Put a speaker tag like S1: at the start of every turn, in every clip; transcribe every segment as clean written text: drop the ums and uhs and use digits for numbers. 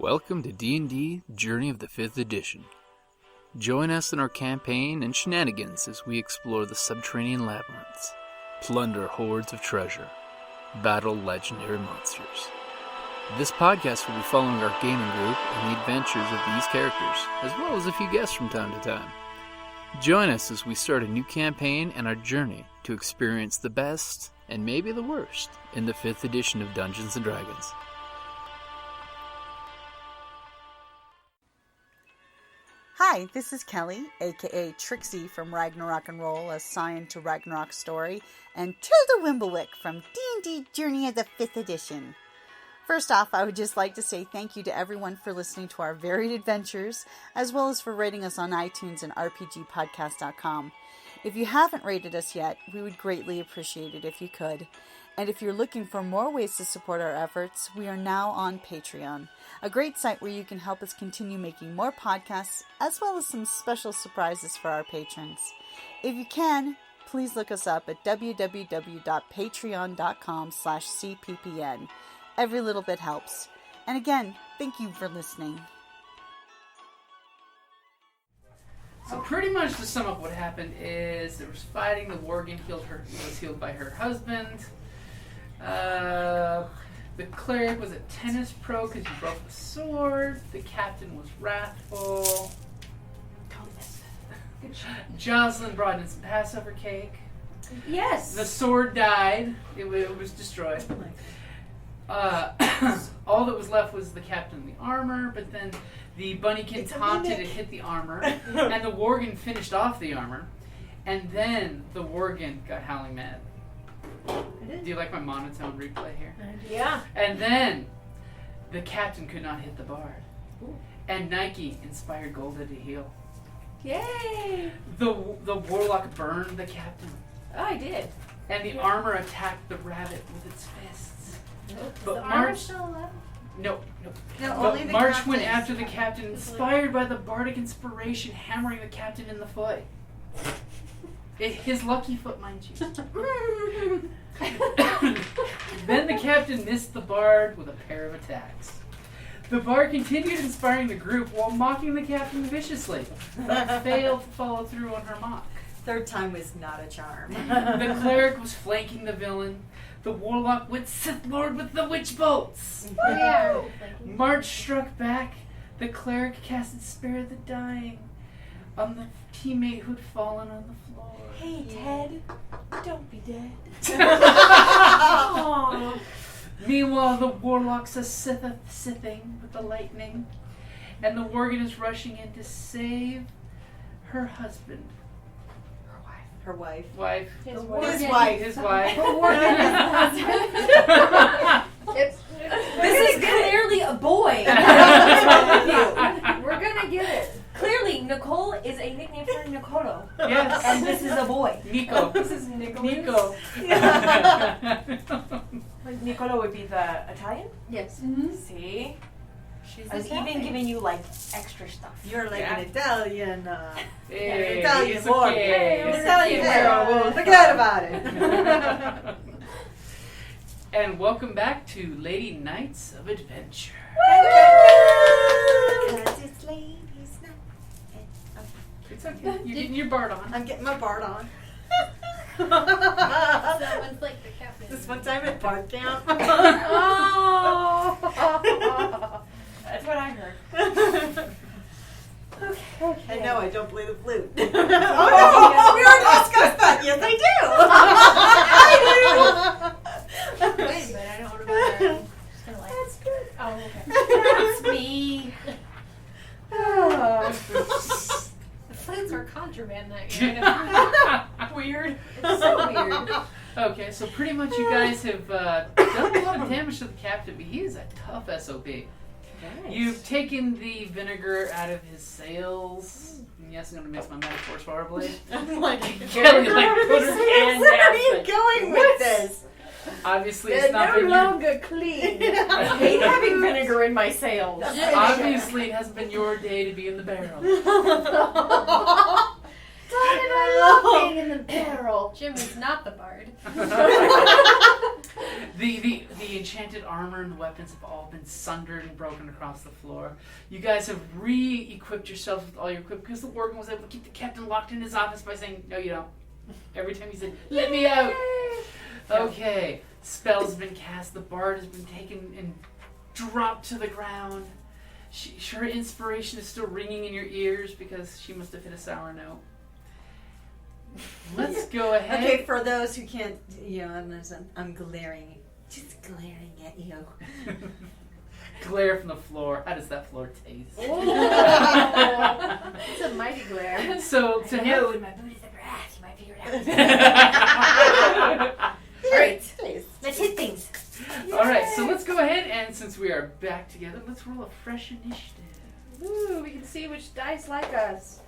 S1: Welcome to D&D Journey of the 5th Edition. Join us in our campaign and shenanigans as we explore the subterranean labyrinths, plunder hordes of treasure, battle legendary monsters. This podcast will be following our gaming group and the adventures of these characters, as well as a few guests from time to time. Join us as we start a new campaign and our journey to experience the best, and maybe the worst, in the 5th edition of Dungeons & Dragons.
S2: Hi, this is Kellie, aka Trixie from Ragnarok and Roll, assigned to Ragnarok's story, and Tilda Wimblewick from D&D Journey of the 5th Edition. First off, I would just like to say thank you to everyone for listening to our varied adventures, as well as for rating us on iTunes and RPGpodcast.com. If you haven't rated us yet, we would greatly appreciate it if you could. And if you're looking for more ways to support our efforts, we are now on Patreon, a great site where you can help us continue making more podcasts, as well as some special surprises for our patrons. If you can, please look us up at www.patreon.com/cppn. Every little bit helps. And again, thank you for listening.
S3: So pretty much to sum up what happened is there was fighting, the Worgen was healed by her husband. The Cleric was a tennis pro because he broke the sword. The captain was wrathful. Jocelyn brought in some Passover cake.
S4: Yes.
S3: The sword died. It was destroyed. All that was left was the captain and the armor, but then the Bunnykin taunted and hit the armor, and the Worgen finished off the armor, and then the Worgen got Howling mad. Do you like my monotone replay here?
S4: Yeah.
S3: And then the captain could not hit the bard. Ooh. And Nike inspired Golda to heal.
S4: Yay!
S3: The Warlock burned the captain.
S4: Oh, I did.
S3: And the armor attacked the rabbit with its fists. But
S4: the
S3: March
S4: armor still alive?
S3: No.
S2: But
S3: March went after the captain, inspired by the bardic inspiration, hammering the captain in the foot. His lucky foot, mind you. Then the captain missed the bard with a pair of attacks. The bard continued inspiring the group while mocking the captain viciously, but failed to follow through on her mock.
S5: Third time was not a charm.
S3: The cleric was flanking the villain. The warlock went Sith Lord with the witch bolts.
S4: Oh, yeah.
S3: March struck back. The cleric casted Spare the Dying on the teammate who'd fallen on the floor.
S4: Hey, Ted. Don't be dead.
S3: Meanwhile, the warlock's a sithing with the lightning, and the Worgen is rushing in to save her husband.
S5: Her wife.
S3: His
S4: This
S3: wife.
S4: is clearly a boy. We're gonna get it. Clearly, Nicole is a nickname for Nicolo.
S3: Yes.
S4: And this is a boy.
S3: Nico.
S4: This is Nico. Nicolo would be the Italian? Yes. Mm-hmm. See? I was even giving you like extra stuff.
S5: You're like an Italian.
S3: Hey,
S5: Italian
S3: it's
S5: boy.
S3: okay.
S5: Italian girl. Well, forget about it.
S3: And welcome back to Lady Knights of Adventure.
S5: It's ladies' night.
S3: It's okay. You're getting your bard on.
S5: I'm getting my bard on.
S4: That one's like the captain.
S5: This one time at bard camp.
S4: Oh! That's what I heard. Okay.
S5: And no, I don't play the flute. Oh no! We already discussed that. Yes, I do.
S4: Wait, but I don't want to go there. I'm just gonna like. That's good. Oh, okay. That's me. The flutes are contraband that kind of weird. It's so weird.
S3: Okay, so pretty much you guys have done a lot of damage to the captain, but he is a tough SOB.
S5: Nice.
S3: You've taken the vinegar out of his sails. Yes, I'm going to mix my metaphors horribly.
S5: I'm like,
S3: Kellie, put her hand
S5: where
S3: down.
S5: are you going with this?
S3: Obviously,
S4: They're
S3: it's not
S4: no
S3: been
S4: longer clean. I hate having vinegar in my sails.
S3: Obviously, it hasn't been your day to be in the barrel.
S6: I love being in the barrel. Jim is not the bard.
S3: The enchanted armor and the weapons have all been sundered and broken across the floor. You guys have re-equipped yourselves with all your equipment because the Worgen was able to keep the captain locked in his office by saying, "No, you don't." Every time he said, "Let me out." Okay, spells have been cast. The bard has been taken and dropped to the ground. Her inspiration is still ringing in your ears because she must have hit a sour note. Let's go ahead.
S5: Okay, for those who can't, I'm glaring, just glaring at you.
S3: Glare from the floor. How does that floor taste?
S6: It's a mighty glare.
S3: So to
S4: No,
S3: have
S4: in my boot is the grass. You might figure it out. Alright, let's hit things.
S3: Alright, so let's go ahead and since we are back together, let's roll a fresh initiative.
S6: Ooh, we can see which dice like us.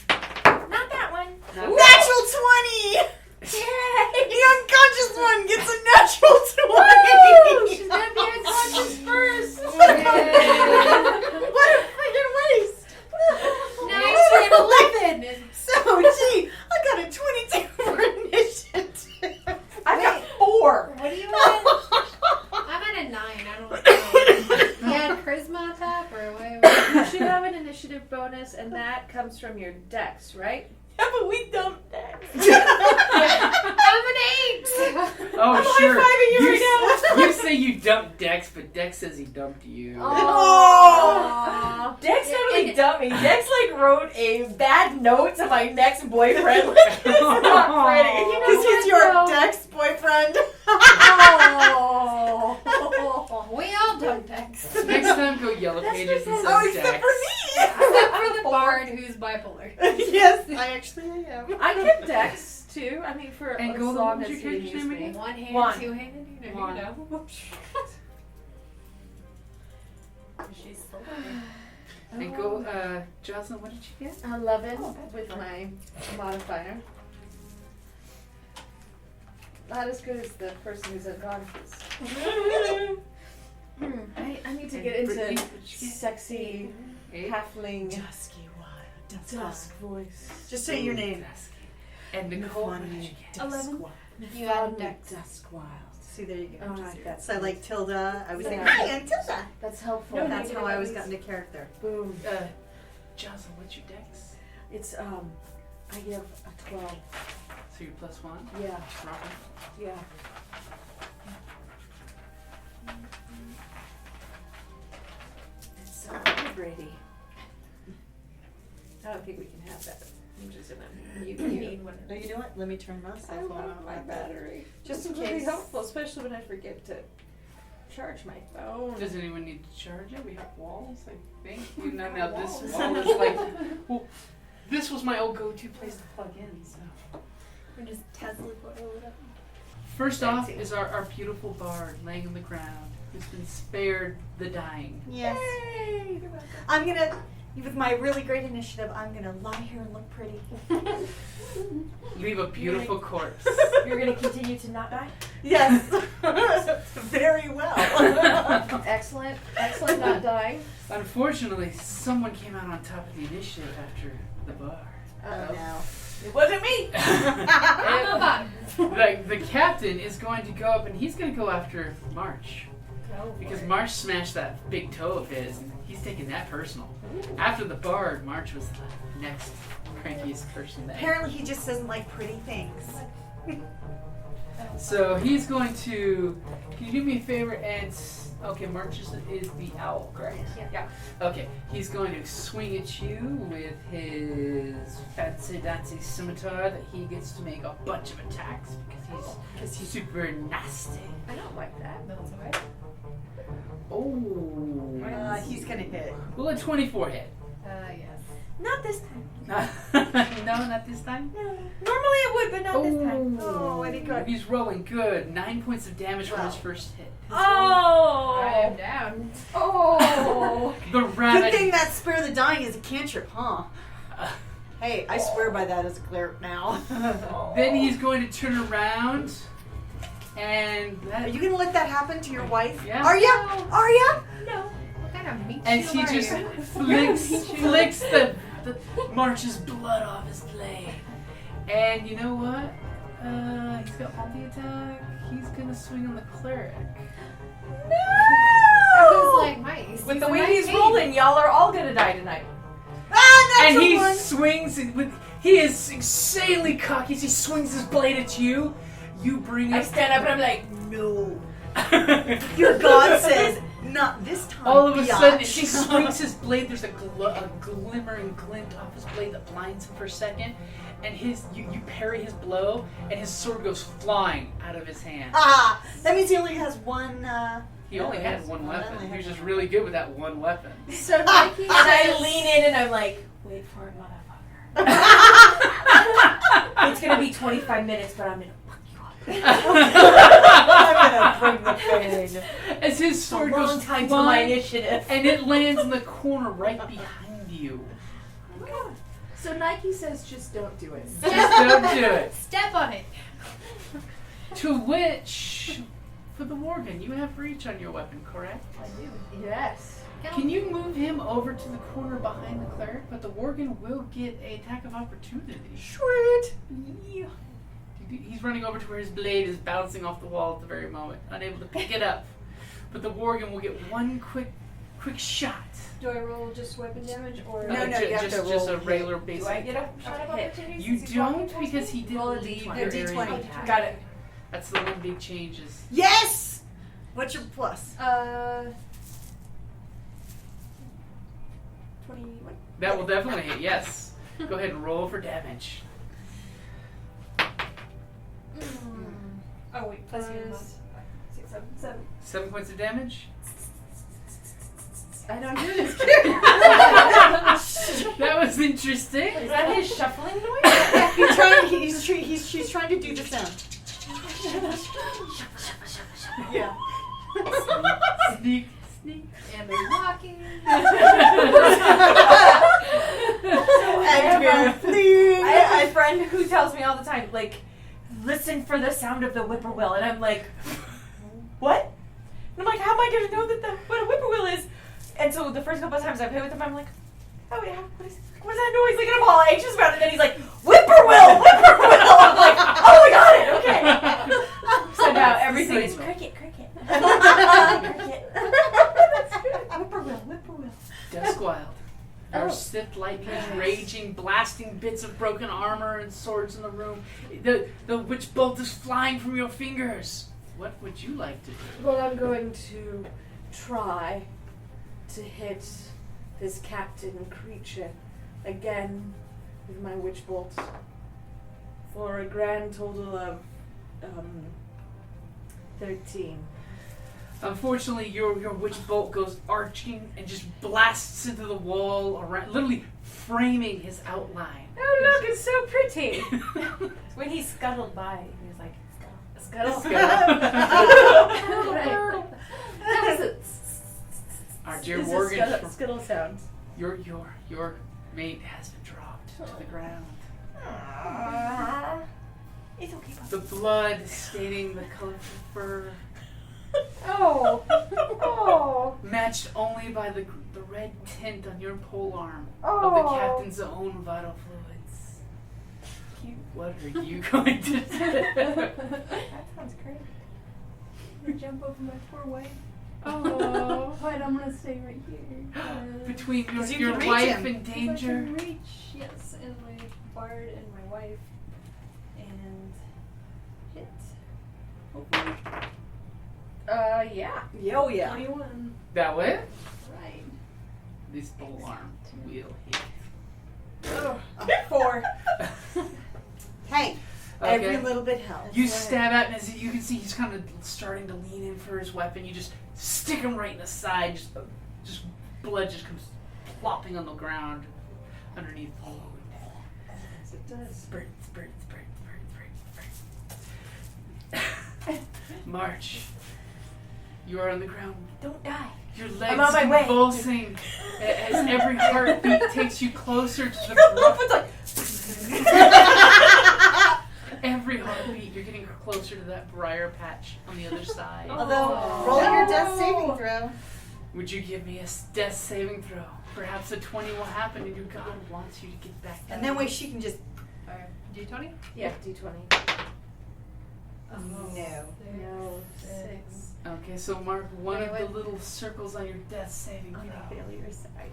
S4: Not that one.
S5: Natural 20!
S4: Yay!
S5: The unconscious one gets a natural 20!
S6: She's gonna be unconscious first.
S5: What a freaking waste!
S6: Nice for an 11.
S5: So, gee, I got a 22 for initiative.
S4: I got 4.
S6: What are you at? I'm at a 9. I don't know. You had charisma on top or what? You should have an initiative bonus, and that comes from your dex, right?
S4: Yeah, but we dumped that.
S6: I'm an 8.
S3: Oh,
S4: I'm
S3: sure.
S4: high-fiving you right now.
S3: You say you dumped Dex, but Dex says he dumped you.
S5: Oh.
S4: Dex not only dumped me, Dex wrote a bad note to my next boyfriend. It's not pretty.
S5: Because he's your Dex boyfriend.
S6: Oh. We all don't dex.
S3: Next time, go Yellow Pages and
S5: Oh,
S3: says
S5: except
S3: Dex.
S5: for me!
S6: Except for the bard who's bipolar.
S5: Yes, I actually am.
S4: I get Dex too. I mean, for
S3: And
S4: as
S3: Golda,
S4: long
S3: what's
S4: as
S3: your
S4: he
S3: character's
S4: used
S3: name
S4: me.
S3: again?
S6: One hand,
S4: One.
S6: two handed, you know.
S4: One.
S6: You know.
S4: She's so
S3: And go, Jocelyn, what did you get?
S6: 11 with my modifier. Not as good as the person who's unconscious. I need to
S3: And
S6: get into
S3: Brittney, what'd you get?
S6: sexy
S3: 8?
S6: halfling
S5: Dusky wild.
S6: dusk voice.
S5: Just say your name.
S3: Dusky. And Nicole, what did you get?
S6: 11. You added dex.
S5: Duskwild. See, there you go.
S6: Alright, that's
S5: So like Tilda, I was thinking,
S6: Yeah.
S5: hey, and Tilda.
S6: That's helpful.
S4: No,
S5: That's how I always got into character.
S6: Boom.
S3: Jocelyn, what's your Dex?
S6: It's I give a 12.
S3: So you're +1?
S6: Yeah,
S3: Robin?
S6: yeah. It's so Brady. I don't think we can have that. I'm just gonna you need one.
S5: Oh, you know what? Let me turn my
S6: I
S5: cell phone
S6: love
S5: on
S6: my
S5: like that.
S6: battery.
S5: Just in
S6: It's really
S5: case.
S6: helpful, especially when I forget to charge my phone.
S3: Does anyone need to charge it? We have walls, I think. You know, now this wall is like, well, this was my old go-to place to plug in, so.
S6: We're just Tesla photo it up.
S3: First off is our beautiful bard laying on the ground who's been spared the dying.
S5: Yes.
S6: Yay!
S5: I'm gonna, with my really great initiative, I'm gonna lie here and look pretty.
S3: Leave a beautiful corpse.
S4: You're gonna continue to not die?
S5: Yes. Very well.
S6: Excellent, excellent not dying.
S3: Unfortunately, someone came out on top of the initiative after the bar.
S5: Oh no.
S4: It wasn't me!
S6: I'm a bot.
S3: The captain is going to go up and he's going to go after March. Because March smashed that big toe of his and he's taking that personal. After the bard, March was the next crankiest person there.
S5: Apparently he just doesn't like pretty things.
S3: So he's going to. Can you do me a favor and. Okay, March is the owl, correct?
S6: Yeah.
S3: Okay, he's going to swing at you with his fancy dancy scimitar that he gets to make a bunch of attacks because he's super nasty.
S6: I don't like that. That's okay.
S3: Oh.
S5: He's gonna hit.
S3: Will a 24 hit?
S6: Yes.
S4: Not this time.
S3: No, not this time?
S4: No. Normally it would, but not this time.
S5: Oh, and he got.
S3: He's rolling good. 9 points of damage from his first hit.
S4: Oh!
S6: I am down.
S4: Oh!
S3: The
S5: Good
S3: rabbit.
S5: thing that spare the dying is a cantrip, huh? Hey, I swear by that as a cleric now.
S3: Then he's going to turn around and
S5: Are you gonna let that happen to your wife?
S3: Yeah.
S5: Are ya? Are ya?
S4: No.
S6: What kind
S3: as he just flicks the March's blood off his blade. And you know what? He's got multi-attack. He's gonna swing on the Cleric.
S6: I was like, mice.
S4: With the way he's rolling, y'all are all gonna die tonight.
S3: And he swings with. He is insanely cocky as he swings his blade at you. You bring it.
S4: I stand up and I'm like, no.
S5: Your god says, not this time.
S3: All of a sudden,
S5: biatch."
S3: as he swings his blade, there's a glimmering glint off his blade that blinds him for a second. And you parry his blow, and his sword goes flying out of his hand.
S5: Ah, that means he only has one.
S3: He only had one weapon. He was just really good with that one weapon.
S6: So Nike
S4: And I lean in and I'm like, wait for it, motherfucker. It's gonna be 25 minutes, but I'm gonna fuck you up. I'm gonna bring the pain.
S3: As his sword
S4: Long
S3: goes
S4: time to my
S3: flying,
S4: initiative.
S3: and it lands in the corner right behind you.
S6: So Nike says just don't do it.
S3: Just don't do it.
S6: Step on it.
S3: To which, for the Worgen, you have reach on your weapon, correct?
S6: I do. Yes.
S3: Can you move him over to the corner behind the Cleric? But the Worgen will get an attack of opportunity.
S5: Sweet.
S3: Yeah. He's running over to where his blade is bouncing off the wall at the very moment, unable to pick it up. But the Worgen will get one quick shot.
S6: Do I roll just weapon damage or
S5: No, you have to
S3: just
S5: roll
S3: a regular basic.
S4: Do I get a shot of
S6: hit?
S4: opportunity?
S3: You
S4: since he's walking
S3: don't
S4: towards
S3: because
S4: me?
S3: he didn't
S6: Roll a
S3: leave
S6: D20.
S3: your
S5: A D20.
S3: area of attack.
S4: Got it.
S3: That's the one big change is.
S5: Yes! What's your plus?
S6: 21.
S3: That will definitely hit, yes. Go ahead and roll for damage.
S6: Oh wait, plus your
S4: Plus-
S6: plus 6, 7, 7.
S3: 7 points of damage.
S6: I don't do this.
S3: That was interesting.
S4: Is that his shuffling noise?
S5: She's trying to do the sound. Yeah.
S3: Sneak.
S6: And they're walking.
S4: I have a friend who tells me all the time, like, listen for the sound of the whippoorwill. And I'm like, what? And I'm like, how am I going to know what a whippoorwill is? And so the first couple of times I've played with him, I'm like, what is that noise? Like, and I'm all anxious about it. And then he's like, whippoorwill, whippoorwill. I'm like, oh, I got it, okay. So now everything is cricket. Cricket. Whippoorwill.
S3: Duskwyld. Your Sith lightning is raging, blasting bits of broken armor and swords in the room. The witch bolt is flying from your fingers. What would you like to do?
S6: Well, I'm going to try to hit this captain creature again with my witch bolt for a grand total of 13.
S3: Unfortunately, your witch bolt goes arching and just blasts into the wall, around, literally framing his outline.
S6: Oh look, it's so pretty.
S4: When he scuttled by, he was like,
S3: Let's
S4: scuttle.
S3: go.
S6: That was a
S3: Our dear
S6: This is
S3: Worgen,
S6: skittle sound.
S3: your mate has been dropped to the ground.
S4: It's okay, Bob.
S3: The blood staining the colorful fur,
S6: Oh.
S3: matched only by the red tint on your polearm of the captain's own vital fluids. What are you going to do?
S4: That sounds great.
S6: Jump over my poor wife. Oh, but I'm gonna stay right here.
S3: Between
S5: you
S3: your
S5: can reach
S3: wife
S5: him.
S3: in
S6: I
S3: danger.
S6: can reach, yes, and my bard and my wife, and hit. Hopefully. Yeah.
S5: Oh, yeah.
S6: 21.
S3: That way?
S6: Right.
S3: This polearm will hit.
S6: Oh.
S4: 4.
S5: Hey, every little bit helps.
S3: You stab at him, as you can see he's kind of starting to lean in for his weapon. You just stick him right in the side, just blood just comes plopping on the ground underneath the wound.
S6: Yes, it does.
S3: Spurt. March. You are on the ground.
S4: Don't die.
S3: Your
S4: I'm
S3: legs
S4: on my way.
S3: convulsing as every heartbeat takes you closer to the Every heartbeat, you're getting closer to that briar patch on the other side.
S5: Although, roll your death saving throw.
S3: Would you give me a death saving throw? Perhaps a 20 will happen and your god wants you to get back down.
S5: And that way she can just.
S7: D20?
S6: Yeah, D20.
S5: No.
S6: No.
S7: 6.
S3: Okay, so mark one
S7: Wait,
S3: of the
S7: what?
S3: little circles on your death saving
S4: On
S3: throw.
S4: the failure side.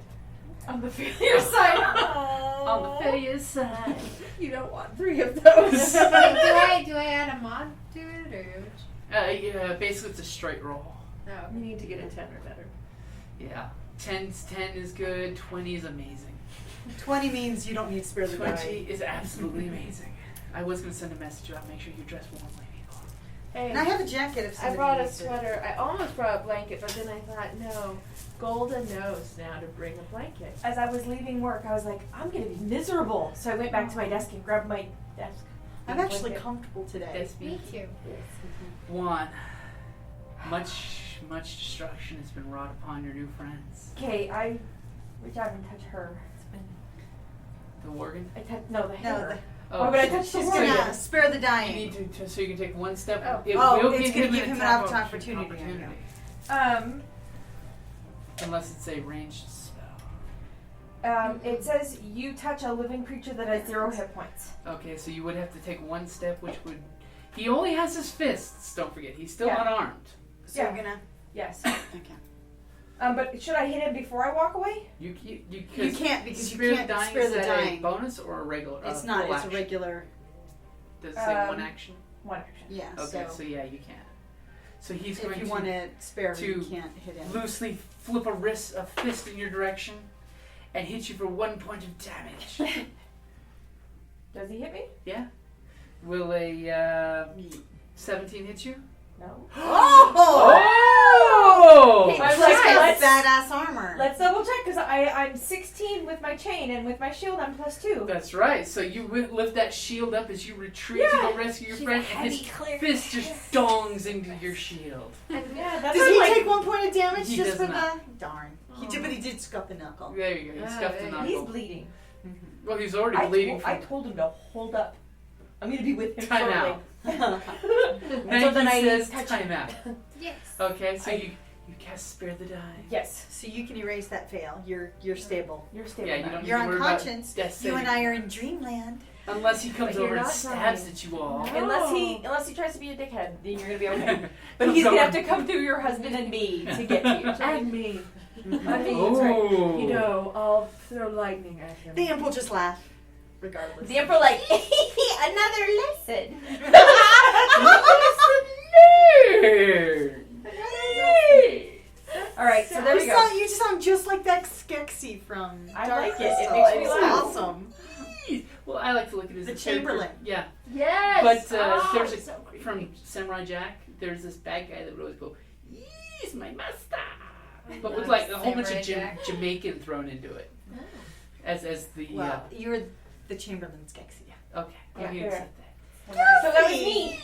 S4: On the failure side.
S3: On the failure side.
S6: You don't want 3 of those.
S7: do I add a mod to it or?
S3: Yeah, basically it's a straight roll.
S7: No.
S6: You need to get a 10 or better.
S3: Yeah. 10 is good, 20 is amazing.
S5: 20 means you don't need to spare the
S3: 20
S5: die.
S3: is absolutely amazing. I was going to send a message out, make sure you dress warmly, people.
S6: Hey,
S5: And I have a jacket if
S6: I
S5: somebody
S6: brought a
S5: needs it.
S6: sweater. I almost brought a blanket, but then I thought, no. Golda knows now to bring a blanket.
S4: As I was leaving work, I was like, I'm gonna be miserable. So I went back to my desk and grabbed my desk.
S5: I'm actually
S4: blanket.
S5: comfortable today.
S3: That's
S7: Me too.
S3: Guan, much destruction has been wrought upon your new friends.
S4: Okay, I reach out and touch her.
S3: The Worgen?
S4: I touch the
S5: No,
S4: hair.
S3: Oh,
S4: Why would I touch
S5: she's
S4: the
S5: gonna
S4: hair?
S5: spare the
S3: You
S5: dying.
S3: need to, so you can take one step.
S6: Oh.
S3: It
S5: Oh,
S3: will
S5: it's gonna give him an
S3: attack
S5: opportunity.
S3: Unless it's a ranged spell.
S4: It says you touch a living creature that has 0 hit points.
S3: Okay, so you would have to take one step, which would... He only has his fists, don't forget. He's still
S4: Yeah.
S3: unarmed.
S5: So
S4: Yeah.
S5: you're gonna.
S4: Yes.
S5: Okay.
S4: But should I hit him before I walk away?
S3: You
S5: You can't because you
S3: spare
S5: can't
S3: the dying.
S5: spare
S3: Is
S5: the
S3: that
S5: dying.
S3: a bonus or a regular?
S5: It's not.
S3: full
S5: It's a
S3: action?
S5: regular.
S3: Does it say one
S4: Um,
S3: action?
S4: One action.
S5: Yeah.
S3: Okay,
S5: So
S3: so yeah, you can. So he's
S5: if
S3: going
S5: you
S3: to
S5: want to spare him, you
S3: to
S5: can't hit him.
S3: loosely flip a fist in your direction and hit you for 1 point of damage.
S4: Does he hit me?
S3: Yeah. Will a 17 hit you?
S4: No.
S5: Oh!
S3: Oh!
S4: Hey, I was
S5: Plus
S4: like,
S5: got
S4: let's-
S5: badass armor.
S4: Let's double check because I'm 16 with my chain and with my shield I'm +2.
S3: That's right. So you lift that shield up as you retreat to go rescue your friend, and his fist just dongs into your shield.
S4: Yeah, that's
S5: Does
S4: what
S5: he
S4: like,
S5: take 1 point of damage
S3: He
S5: just
S3: does
S5: for
S3: not.
S5: the darn? He did, but he did scuff the knuckle.
S3: There you go. He scuffed the
S7: He's
S3: knuckle.
S4: he's bleeding.
S3: Well, he's already
S4: I
S3: bleeding.
S4: told, I told him to hold up. I'm gonna be with him
S3: Time
S4: shortly.
S3: out.
S4: Until the
S3: Nike
S4: night
S3: says
S4: is touching.
S3: time out.
S7: Yes.
S3: Okay, so you cast Spare the Dying.
S4: Yes,
S5: So you can erase that fail. You're stable.
S4: you're stable.
S3: Yeah, you
S4: now.
S3: don't need
S5: You're
S3: to worry about
S5: unconscious.
S3: death
S5: You and
S3: saving.
S5: I are in dreamland.
S3: Unless he comes
S6: But you're
S3: over and
S6: not
S3: stabs
S6: dying.
S3: at you all.
S6: No.
S4: Unless he tries to be a dickhead, then you're gonna be okay. But
S3: Comes
S4: he's gonna
S3: over-
S4: have to come through your husband and me to get to you.
S6: And me.
S4: I mean,
S6: That's right.
S3: Oh.
S6: You know, I'll throw lightning at him.
S5: The imp will just laugh, regardless.
S4: the emperor like another lesson. All right, so there we go.
S5: You sound just like that Skeksis from
S4: I
S5: Dark
S4: like it. It
S5: Crystal.
S4: makes me
S5: It's
S4: laugh.
S5: awesome.
S3: Well, I like to look at it as
S5: The
S3: a character.
S5: Chamberlain.
S3: Yeah.
S6: Yes!
S3: But
S6: Oh,
S3: there's a,
S6: so creepy.
S3: from Samurai Jack, there's this bad guy that would always go, "He's my master," but with like a whole bunch of
S7: Samurai Jack.
S3: Jamaican thrown into it, as the
S5: Well, you're the Chamberlain Skeksis.
S3: okay.
S4: Yeah,
S3: you
S4: fair.
S3: accept that.
S4: So that was me.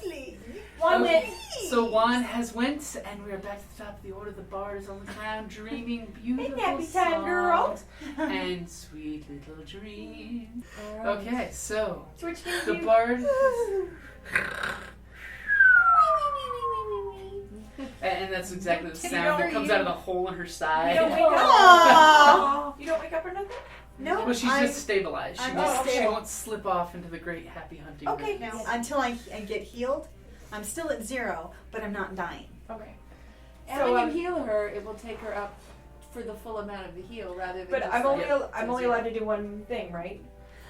S5: Lovely.
S4: One
S3: Okay.
S4: went.
S3: So Juan has went, and we are back to the top of the order. The bard is on the ground, dreaming beautiful
S4: nappy time, girl.
S3: songs and sweet little dreams. Okay, so
S4: Switch gears.
S3: the
S4: you.
S3: bard, and that's exactly the
S7: Can
S3: sound that
S7: you-
S3: comes out of the hole in her
S4: You don't
S3: side.
S4: wake up.
S5: Aw.
S4: You don't wake up or nothing.
S5: No,
S3: Well, she's
S5: I'm-
S3: just stabilized. She
S5: I'm
S3: won't,
S5: just
S3: she
S5: stable.
S3: won't slip off into the great happy hunting.
S5: Okay,
S3: grounds.
S5: now until I get healed, I'm still at 0, but I'm not dying.
S4: Okay.
S6: And
S4: So,
S6: when you heal her, it will take her up for the full amount of the heal rather than
S4: But
S6: just
S4: I'm
S6: like-
S4: only I'm only allowed to do one thing, right?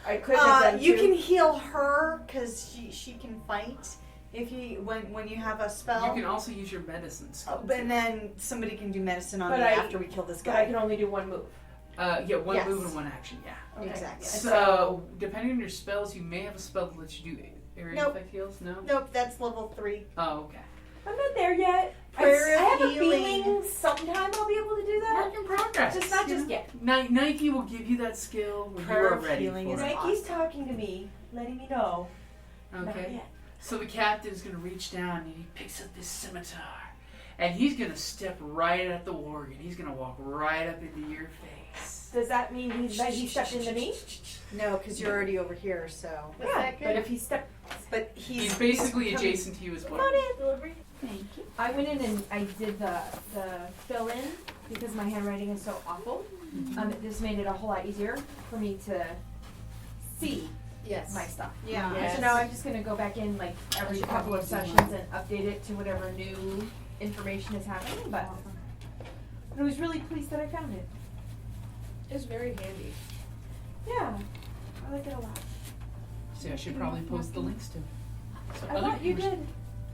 S4: I could have done
S5: You
S4: two.
S5: can heal her because she can fight if you when you have a spell.
S3: You can also use your medicine skill.
S5: And then somebody can do medicine on
S4: But
S5: me
S4: I-
S5: after we kill this
S4: But I
S5: guy.
S4: can only do one move.
S3: Yeah, one
S5: Yes.
S3: move and one action. Yeah.
S4: Okay.
S5: Exactly.
S3: So, depending on your spells, you may have a spell that lets you do area
S5: Nope.
S3: effect heals. No.
S5: Nope, that's level 3.
S3: Oh, okay.
S4: I'm not there yet.
S5: Prayer
S4: I have
S5: of
S4: a
S5: healing.
S4: feeling sometime I'll be able to do that.
S3: Work in progress.
S4: Just not just yet.
S3: Nike will give you that skill when
S5: Prayer
S3: you are
S5: of
S3: ready
S5: healing
S3: for
S5: is
S3: it.
S4: Nike's talking to me, letting me know. Not
S3: Okay.
S4: yet.
S3: So the captain's gonna reach down and he picks up this scimitar, and he's gonna step right at the Worgen. He's gonna walk right up into your face.
S4: Does that mean he stepped into me?
S5: No, because you're already over here, so.
S7: Was
S4: Yeah,
S7: that
S4: but
S7: good?
S4: if he steps
S5: But
S3: He's basically adjacent to you as well.
S4: Thank you. I went in and I did the fill in because my handwriting is so awful. This made it a whole lot easier for me to see
S7: Yes.
S4: my stuff.
S5: Yeah.
S7: Yes.
S4: So now I'm just gonna go back in like every couple of sessions and update it to whatever new information is happening. But I was really pleased that I found it.
S7: It's very handy.
S4: Yeah, I like it a lot.
S3: See, I should probably post the links to it. So
S4: I thought you did.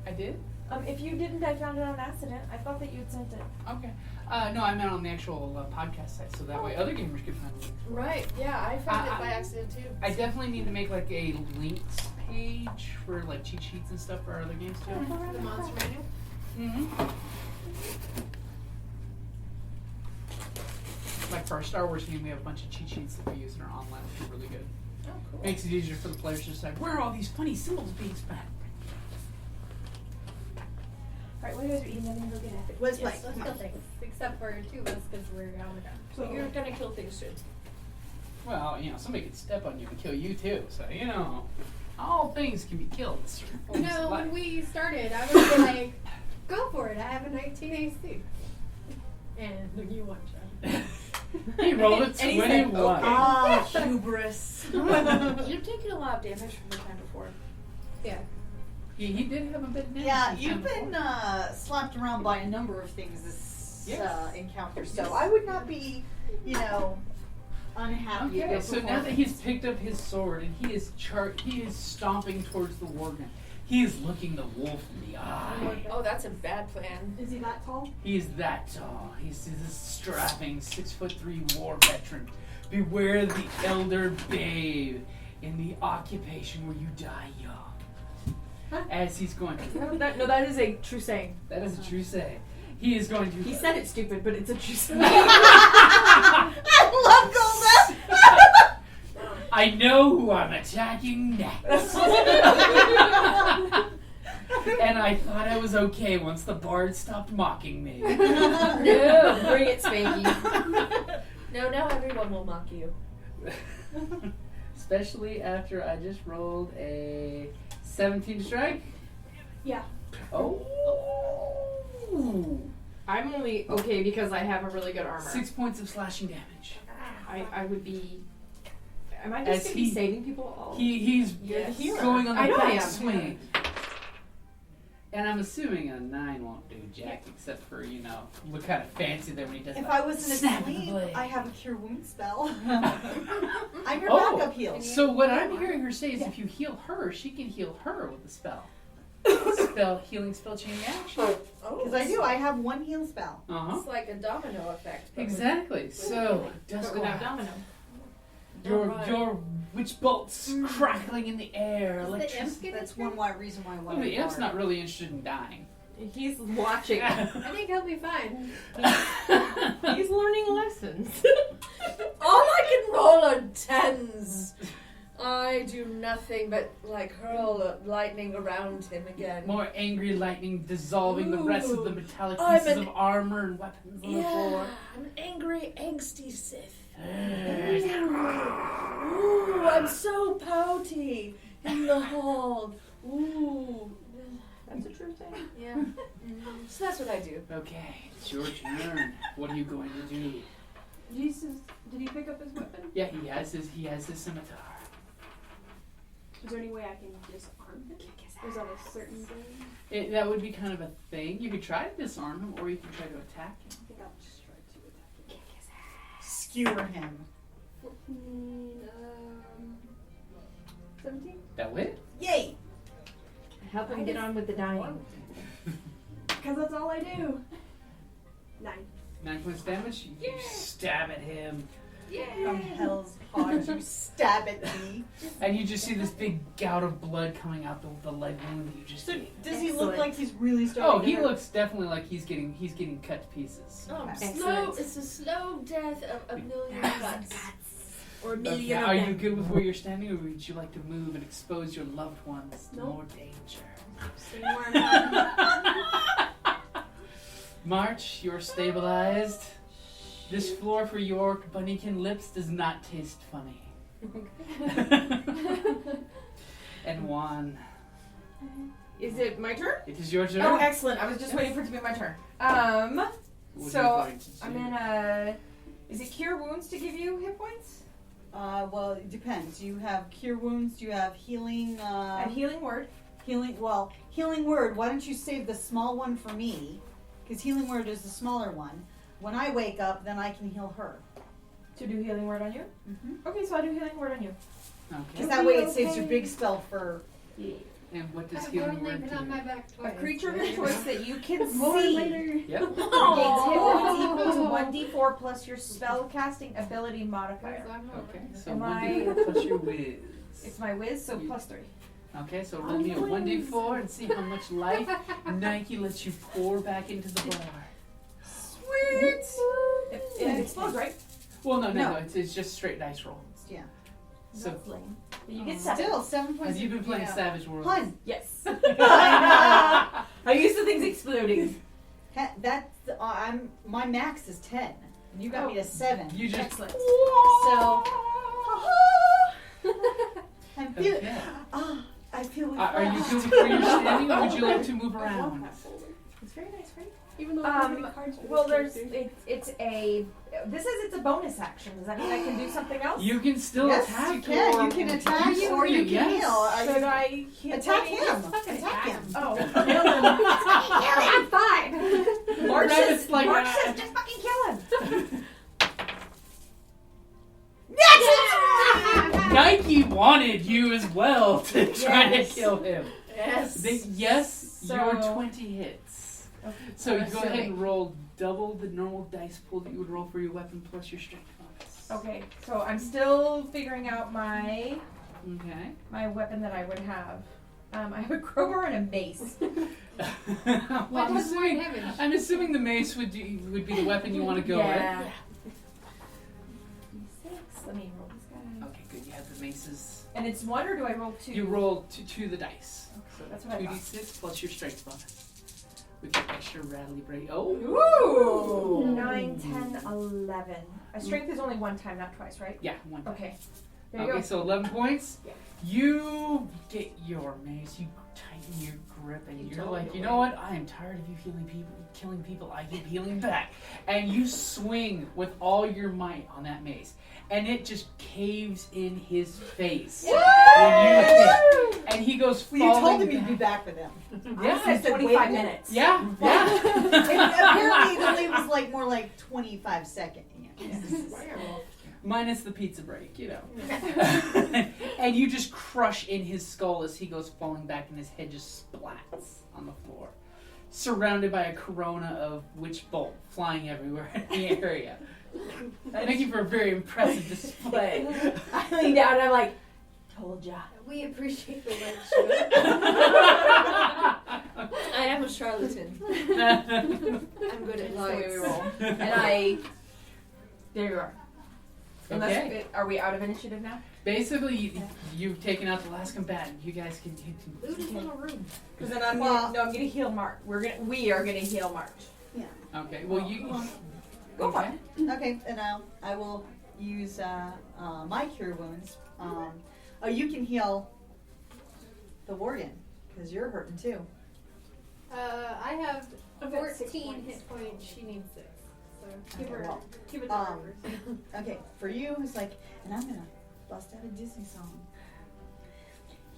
S3: I did?
S4: If you didn't, I found it on accident. I thought that you had sent it.
S3: Okay. No, I meant on the actual podcast site, so that way other gamers could find it.
S7: Right. Yeah, I found it by accident too.
S3: I definitely need to make like a links page for like cheat sheets and stuff for our other games too.
S7: The monster manual.
S3: Mm-hmm. Like for our Star Wars game, we have a bunch of cheat sheets that we use in our online, which are really good.
S7: Oh, cool.
S3: Makes it easier for the players to decide where are all these funny symbols being spent.
S4: Alright, what are you guys eating? I'm gonna go get it.
S5: Where's
S7: Yes, let's kill things. Except for two of us because we're on the ground. So you're gonna kill things soon.
S3: Well, somebody could step on you and kill you too, so all things can be killed. in certain forms
S7: No,
S3: of life.
S7: when we started, I was like, go for it. I have a 19 AC. And you won, John.
S3: He rolled a
S4: And he said,
S3: 21.
S5: Ah, hubris.
S6: You've taken a lot of damage from the time before.
S7: Yeah.
S3: He did have a bit of damage.
S5: Yeah,
S3: from the
S5: you've
S3: time
S5: been
S3: before.
S5: slapped around by a number of things this
S3: Yes.
S5: encounter, so I would not be, unhappy.
S3: Okay,
S5: about
S3: so now that he's picked up his sword and he is stomping towards the Worgen, he is looking the wolf in the eye.
S6: Oh, that's a bad plan.
S4: Is he that tall?
S3: He is that tall. He's this strapping 6'3" war veteran. Beware the elder babe in the occupation where you die young. As he's going to.
S4: No, that is a true saying.
S3: That is a true saying. He is going to.
S4: He said it's stupid, but it's a true saying.
S5: I love Golda!
S3: I know who I'm attacking next. And I thought I was okay once the bard stopped mocking me.
S6: No, bring it, Spanky. No, now everyone will mock you.
S3: Especially after I just rolled a 17 to strike.
S4: Yeah.
S3: Oh.
S4: I'm only okay because I have a really good armor.
S3: 6 points of slashing damage.
S4: I would be. Am I
S3: As
S4: just going to be saving people all?
S3: He's
S4: You're the healer.
S3: going on
S4: I
S3: the
S4: know I
S3: back
S4: am.
S3: swing. And I'm assuming a 9 won't do jack, except for, look kind of fancy there when he does
S5: If
S3: that.
S5: I wasn't
S3: snap of the
S5: asleep,
S3: blade.
S5: I have a cure wound spell. I'm your
S3: Oh.
S5: backup heal.
S3: So what I'm hearing her say is if you heal her, she can heal her with the spell. Healing spell chain reaction.
S5: Because I do, I have one heal spell.
S3: Uh-huh.
S6: It's like a domino effect. but with-
S3: Exactly. So,
S4: But
S3: Duskwyld,
S4: without domino.
S3: your witch bolts crackling in the air.
S7: Is the
S3: Electricity.
S7: imp getting
S5: That's
S7: through?
S5: one reason why I
S3: Well,
S5: want
S3: the imp's not really interested in dying.
S4: He's watching.
S7: I think he'll be fine.
S4: He's learning lessons.
S6: All I can roll are 10s. I do nothing but hurl lightning around him again.
S3: More angry lightning dissolving the rest of the metallic
S6: I'm
S3: pieces
S6: an-
S3: of armor and weapons on the floor.
S6: I'm an angry, angsty Sith. Ooh, I'm so pouty in the hall. Ooh.
S4: That's a true thing.
S6: Yeah. So that's what I do.
S3: Okay, it's your turn. What are you going to do?
S4: Jesus, did he pick up his weapon?
S3: Yeah, he has his scimitar.
S4: Is there any way I can disarm him? Is that a certain thing?
S3: That would be kind of a thing. You could try to disarm him, or you can try to attack him.
S4: I think I'll just try to attack him.
S5: Skewer him.
S4: 14, 17?
S3: That wit?
S5: Yay!
S4: Help him get on with the dying. Because that's all I do. 9.
S3: 9 points damage. You stab at him,
S5: From hell's paws, you stab at me.
S3: and you just see this big gout of blood coming out the leg wound that you just
S5: So,
S3: see.
S5: does he look like he's really starting
S3: Oh,
S5: to
S3: he
S5: hurt?
S3: looks definitely like he's getting cut to pieces.
S6: Oh,
S5: Okay.
S6: slow. It's a slow death of a million cuts. Or a
S3: Okay,
S6: million
S3: are
S6: of
S3: you
S6: them.
S3: good with where you're standing, or would you like to move and expose your loved ones to
S4: Nope.
S3: more danger?
S4: Stay where I'm at.
S3: March, you're stabilized. This floor for your Bunnykin lips does not taste funny. And Guan,
S4: Is it my turn?
S3: It is your turn.
S4: Oh, excellent. I was just waiting for it to be my turn.
S3: What are you
S4: So
S3: going to do?
S4: I'm gonna. Is it cure wounds to give you hit points?
S5: Well, it depends. You have cure wounds. You have healing.
S4: And healing word.
S5: Healing. Well, healing word. Why don't you save the small one for me? Because healing word is the smaller one. When I wake up, then I can heal her.
S4: To do healing word on you?
S5: Mm-hmm.
S4: Okay, so I do healing word on you.
S5: Because
S3: Okay.
S5: that way it saves your big spell for.
S4: Yeah.
S3: And what does
S7: I've
S3: healing
S7: only
S3: word
S7: been on my
S3: do?
S7: back
S4: A
S7: twice.
S4: creature of your choice that you can
S5: More
S4: see
S5: later.
S3: Yep.
S4: gains hit points equal to 1d4 plus your spell casting ability modifier.
S3: Okay, so
S4: Am
S3: 1d4 plus your whiz.
S4: It's my whiz, so plus 3.
S3: Okay, so roll me a 1d4 and see how much life Nike lets you pour back into the bar.
S5: Sweet.
S4: It explodes, right?
S3: Well, no,
S5: No.
S3: it's just straight dice roll.
S5: Yeah.
S3: So,
S4: You get 7.
S5: Still 7 points.
S3: have you been playing
S5: yeah.
S3: Savage Worlds?
S5: Hun.
S4: Yes.
S5: I
S4: I'm used to things exploding.
S5: That's my max is 10. And you got me to 7.
S3: You just
S4: Excellent.
S5: So. I'm feeling.
S3: Okay.
S5: I feel.
S3: Are you doing for your standing, or would you like to move around?
S4: It's very nice, right?
S7: Even though how many cards you
S4: Well,
S7: can
S4: there's
S7: do.
S4: it's a. This says it's a bonus action. Does that mean I can do something else?
S3: You can still
S5: Yes,
S3: attack.
S5: you can.
S3: Or
S5: You can attack
S3: do
S5: or you
S3: something,
S5: can
S3: yes.
S5: heal. Are
S4: Should
S5: you-
S4: I hit
S5: Attack
S4: any-
S5: him.
S7: Fucking
S5: Attack him.
S4: Oh,
S7: I'm fine.
S4: Mark
S3: Rabbit's
S4: says,
S3: like,
S4: Mark says just fucking kill him.
S3: Nike wanted you as well to try
S4: Yes.
S3: to kill him.
S4: Yes.
S3: Yes, your
S4: So-
S3: 20 hits.
S4: Okay,
S3: So you
S4: I'm
S3: go ahead
S4: assuming.
S3: and roll double the normal dice pool that you would roll for your weapon plus your strength bonus.
S4: Okay, so I'm still figuring out my weapon that I would have. I have a crowbar and a mace.
S3: Well,
S7: What does more damage?
S3: I'm assuming the mace would be the weapon you want to go
S4: yeah.
S3: with.
S4: 6. Let me roll this guy.
S3: Okay, good. You have the maces.
S4: And it's 1, or do I roll 2?
S3: You roll two the dice. So
S4: That's what I thought.
S3: 2d6 plus your strength bonus. With your extra rattly break. Oh!
S4: Ooh! 9, 10, 11. A strength is only 1 time, not twice, right?
S3: Yeah, one die.
S4: Okay. There you
S3: Okay,
S4: go.
S3: so 11 points.
S4: Yeah.
S3: You get your mace, you tighten your grip, and you're like, you know what? I am tired of you killing people. I keep healing back. And you swing with all your might on that mace. And it just caves in his face. When you hit. And he goes
S5: Well, you told
S3: falling
S5: him you'd be
S3: back.
S5: back for them.
S3: Yeah.
S4: I said 25 minutes.
S3: Yeah, yeah.
S5: Apparently, it only was like more like 25 seconds.
S3: Minus the pizza break, you know. And you just crush in his skull as he goes falling back and his head just splats on the floor. Surrounded by a corona of witch bolt flying everywhere in the area. Thank you for a very impressive display.
S4: I lean down and I'm like, told ya.
S7: We appreciate the lecture.
S8: I am a charlatan. I'm good at
S4: That's the way we
S8: lies.
S4: roll. And there you are.
S3: Okay.
S4: Are we out of initiative now?
S3: Basically, you've taken out the last combatant. You guys can.
S7: Loot his little room.
S4: Because then I'm gonna heal Mark. We are gonna heal Mark.
S3: Okay. Well, you.
S4: Go for
S3: Okay.
S4: it.
S5: Okay, and I will use my cure wounds. You can heal the Worgen because you're hurting too.
S7: I have
S8: I've got 6
S7: 14
S8: points.
S7: hit points. She needs 6. So give
S5: Okay,
S7: her,
S5: well,
S7: give it the numbers.
S5: Okay, for you, it's like, and I'm gonna bust out a Disney song.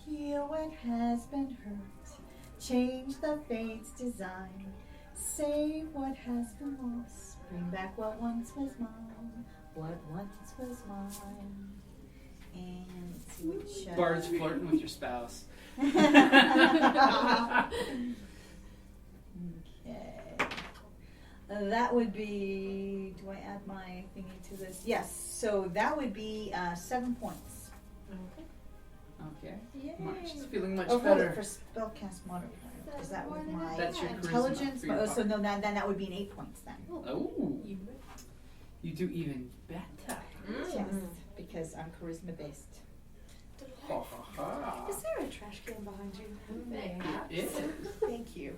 S5: Heal what has been hurt, change the fate's design, save what has been lost, bring back what once was mine, what once was mine. And let's see which.
S3: Bard's flirting with your spouse.
S5: Okay. That would be. Do I add my thingy to this? Yes. So that would be 7 points.
S3: Okay.
S5: Yay.
S3: She's feeling much
S5: Oh, hold it
S3: better.
S5: for spellcast modifier. Is that with my
S3: That's your charisma
S5: intelligence?
S3: for your
S5: Oh, so
S3: bard.
S5: no, then that would be an 8 points then.
S3: Oh. You do even better.
S5: Yes, because I'm charisma based.
S3: Ha ha ha.
S8: Is there a trash can behind you?
S3: It is.
S5: Thank you.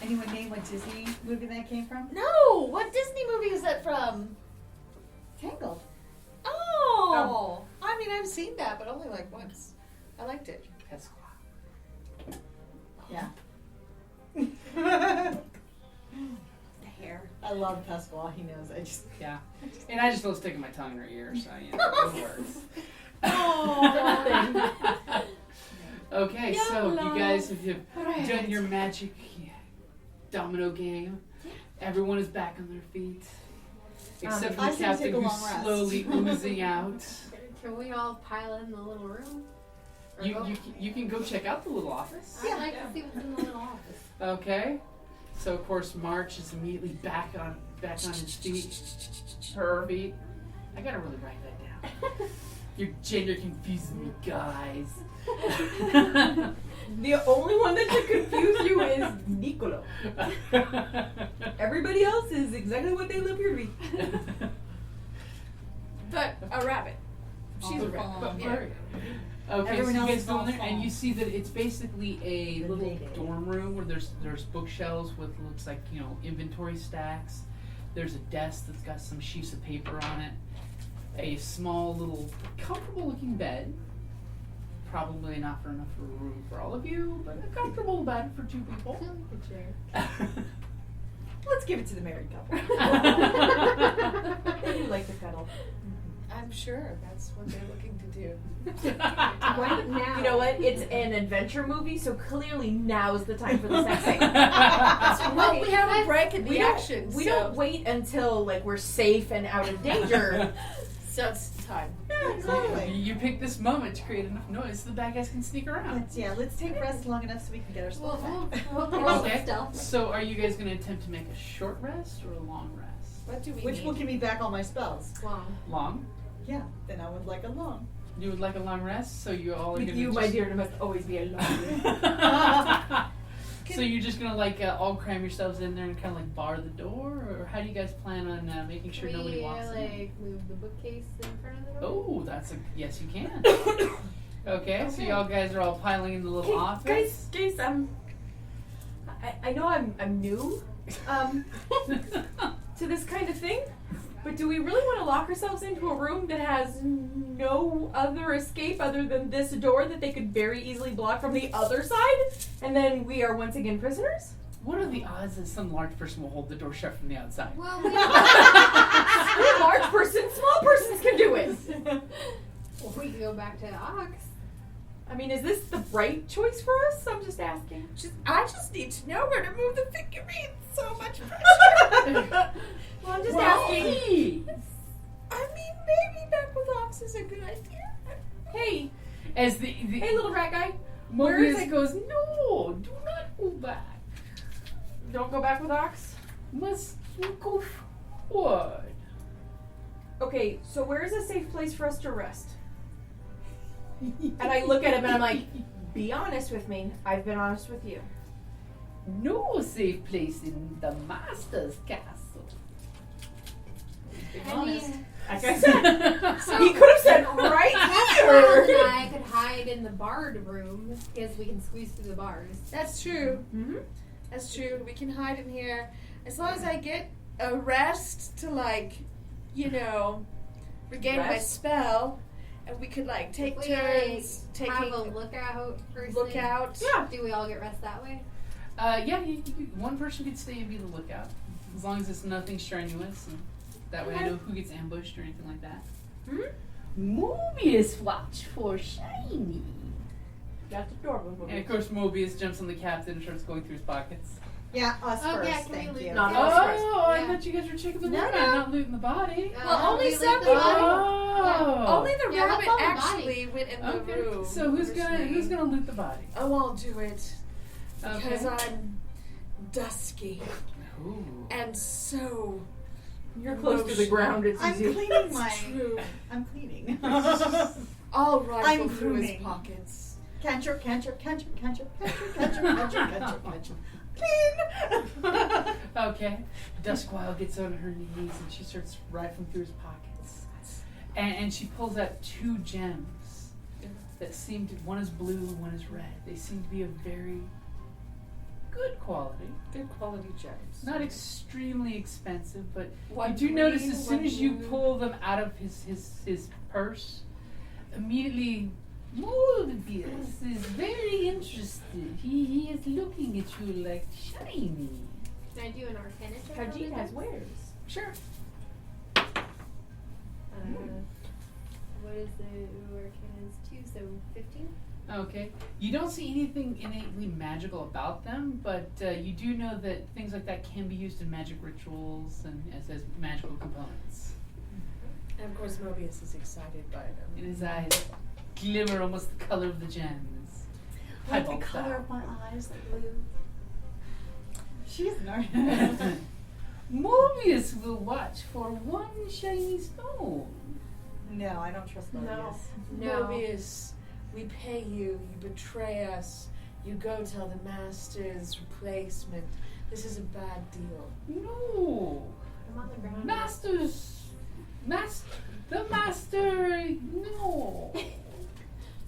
S5: Anyone name what Disney movie that came from?
S8: No! What Disney movie is that from?
S5: Tangled.
S8: Oh! I mean, I've seen that, but only like once. I liked it.
S3: Pesqua.
S5: Yeah.
S8: The hair.
S5: I love Pascal. He knows. I just.
S3: Yeah. And I just love sticking my tongue in her ear, so, you know, it works. Okay, so you guys have done your magic domino game. Everyone is back on their feet. Except for
S5: I
S3: the
S5: say
S3: captain
S5: take a
S3: who's
S5: long rest.
S3: slowly oozing out.
S7: Can we all pile in the little room? Or go-
S3: You can go check out the little office.
S7: I'd like to see what's in the little office.
S3: Okay. So of course March is immediately back on his feet. Her feet. I gotta really write that down. Your gender confuses me, guys.
S4: The only one that should confuse you is Nicole. Everybody else is exactly what they live here to be.
S6: But a rabbit. She's a rabbit.
S3: But
S6: Yeah.
S3: very- Okay,
S5: Everyone
S3: so you
S5: else
S3: guys
S5: is
S3: go in
S5: all
S3: there and
S5: fall.
S3: you see that it's basically a
S5: The
S3: little
S5: day-day.
S3: dorm room where there's bookshelves with looks like, you know, inventory stacks. There's a desk that's got some sheets of paper on it. A small little comfortable looking bed. Probably not for enough room for all of you, but a comfortable bed for two people.
S7: Feel like a chair.
S4: Let's give it to the married couple. They do like to cuddle.
S6: I'm sure that's what they're looking to do.
S7: Right now.
S4: You know what? It's an adventure movie, so clearly now's the time for the sexing.
S6: Well, we have a break in the action.
S4: We
S6: so
S4: don't wait until like we're safe and out of danger.
S6: So it's time.
S5: Exactly.
S3: You pick this moment to create enough noise so the bad guys can sneak around.
S5: Let's take rest long enough so we can get our stuff back.
S7: We'll roll
S3: Okay.
S7: stealth.
S3: So are you guys going to attempt to make a short rest or a long rest?
S6: What do we
S5: Which
S6: need?
S5: will give me back all my spells.
S7: Long.
S3: Long?
S5: Yeah, then I would like a long.
S3: You would like a long rest, so you all are
S4: With
S3: going to
S4: you,
S3: just...
S4: my dear, must always be alone.
S3: So you're just gonna like all cram yourselves in there and kind of like bar the door, or how do you guys plan on making sure nobody walks in?
S7: like move the bookcase in front of the door?
S3: Oh, that's a yes, you can. Okay, so y'all guys are all piling in the little office.
S4: Guys, I know I'm new to this kind of thing, but do we really want to lock ourselves into a room that has no other escape other than this door that they could very easily block from the other side, and then we are once again prisoners?
S3: What are the odds that some large person will hold the door shut from the outside?
S7: Well,
S4: You're a large person, small persons can do it.
S7: we can go back to Ox.
S4: I mean, is this the right choice for us? I'm just asking.
S6: I just need to know where to move the figurines. So much pressure.
S4: Well, I'm just asking.
S6: I mean, maybe back with Ox is a good idea.
S4: Hey,
S3: As the
S4: hey, little rat guy. where is
S3: Mobius
S4: it?
S3: goes, no, do not go back.
S4: Don't go back with Ox.
S3: Must go forward.
S4: Okay, so where is a safe place for us to rest? And I look at him and I'm like, be honest with me. I've been honest with you.
S3: No safe place in the master's castle.
S7: I mean,
S4: Like I said,
S7: so
S4: he could have said right
S7: Pascal
S4: here.
S7: and I could hide in the barred room because we can squeeze through the bars.
S6: That's true.
S4: Mm-hmm.
S6: That's true. We can hide in here as long as I get a rest to, like, you know, regain my
S4: Rest?
S6: spell, and we could like take
S7: We
S6: turns
S7: have a
S6: taking
S7: lookout person.
S6: lookout.
S4: Yeah.
S7: Do we all get rest that way?
S3: Yeah, one person could stay and be the lookout, as long as it's nothing strenuous. And that way I know who gets ambushed or anything like that. Mobius watch for shiny.
S4: That's adorable.
S3: And of course Mobius jumps on the captain and starts going through his pockets.
S5: Yeah, us
S7: Oh,
S5: first.
S7: yeah, can we
S5: Thank
S7: loot
S5: you.
S4: Not
S7: Yeah.
S4: us.
S3: I
S7: Yeah.
S3: thought you guys were checking the
S5: No,
S3: room
S5: no.
S3: out, not looting the body.
S6: Well, only
S7: we leave
S6: some
S7: the
S6: people-
S7: body.
S3: Oh.
S6: Only the
S7: Yeah,
S6: rabbit
S7: that's all the
S6: actually went in the
S3: Okay.
S6: room.
S3: So who's gonna loot the body?
S6: I won't do it because
S3: Okay.
S6: I'm dusky
S3: Ooh.
S6: and so
S4: You're close to the ground. It's
S5: I'm
S4: easy.
S5: cleaning my.
S6: true.
S5: I'm cleaning.
S6: I'll
S5: I'm
S6: rifle through his
S5: pruning.
S6: pockets.
S5: Cantrip, cantrip, cantrip, cantrip, cantrip, cantrip, cantrip, cantrip, cantrip. Clean!
S3: Okay. Duskwyld gets on her knees and she starts rifling through his pockets. And she pulls out two gems that seem to, one is blue and one is red. They seem to be of very good quality.
S6: Good quality gems.
S3: Not extremely expensive, but
S6: One
S3: you do notice
S6: green,
S3: as soon
S6: one
S3: as you
S6: blue.
S3: pull them out of his purse, immediately Mobius is very interested. He is looking at you like shiny.
S7: Can I do an Arcana check?
S4: Khajiit has wares.
S3: Sure.
S7: What is the Arcana is 2, so 15?
S3: Okay. You don't see anything innately magical about them, but you do know that things like that can be used in magic rituals and as magical components.
S6: And of course, Mobius is excited by them.
S3: And his eyes glimmer almost the color of the gems.
S2: Like the
S3: Highball
S2: color
S3: style.
S2: of my eyes, like blue. She's an artist.
S3: Mobius will watch for one shiny stone.
S2: No, I don't trust Mobius.
S7: No.
S6: Mobius, we pay you, you betray us, you go tell the master's replacement. This is a bad deal.
S3: No.
S7: I'm on the ground.
S3: The master, no.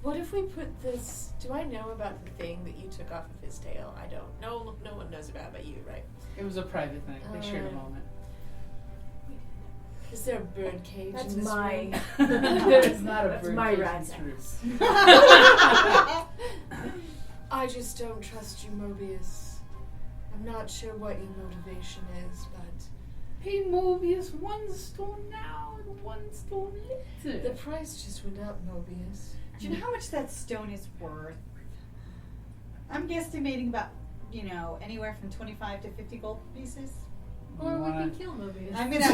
S6: What if we put this? Do I know about the thing that you took off of his tail? I don't. No one knows about it but you, right?
S3: It was a private thing. They shared a moment.
S6: Is there a bird cage
S4: That's
S6: in this
S4: my.
S6: room?
S3: There is not a
S4: That's
S3: bird
S4: my
S3: cage in
S4: rat
S3: this
S4: nest.
S3: room.
S6: I just don't trust you, Mobius. I'm not sure what your motivation is, but
S3: Pay Mobius 1 stone now and 1 stone later.
S6: the price just went up, Mobius.
S2: Do you know how much that stone is worth? I'm guesstimating about, anywhere from 25 to 50 gold pieces.
S7: Or we
S3: Wanna-
S7: can kill Mobius.
S2: I'm gonna,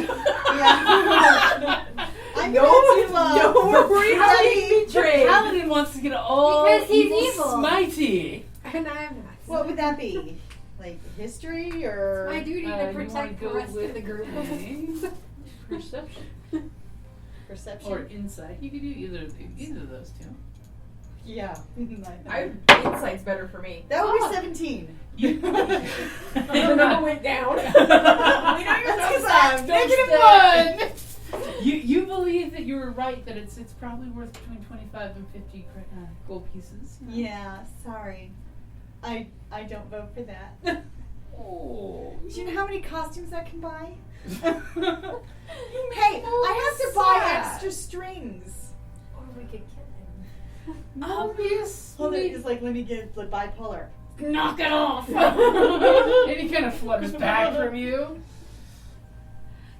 S2: I'm gonna
S4: No, we're
S2: ready.
S4: betrayed.
S3: Paladin wants to get all
S7: Because he's evil.
S3: smitey.
S7: And I'm not.
S2: What would that be? Like history or?
S7: My duty
S3: You
S7: to
S3: wanna
S7: protect the
S3: go
S7: rest
S3: with
S7: of the group.
S3: a perception
S2: Perception.
S3: or insight. You could do either of those two.
S2: Yeah.
S4: Insight's better for me.
S2: That would be 17.
S3: You,
S4: The number went down.
S2: We know you're
S3: Don't
S2: -1.
S3: You believe that you were right, that it's probably worth between 25 and 50 gold pieces.
S2: Yeah, sorry. I don't vote for that.
S3: Oh.
S2: Do you know how many costumes I can buy? Hey, I have to buy extra strings.
S7: Or we could kill him.
S3: Obvious.
S2: Hold it, it's like, let me get the bipolar.
S3: Knock it off. And he kind of flutters back from you.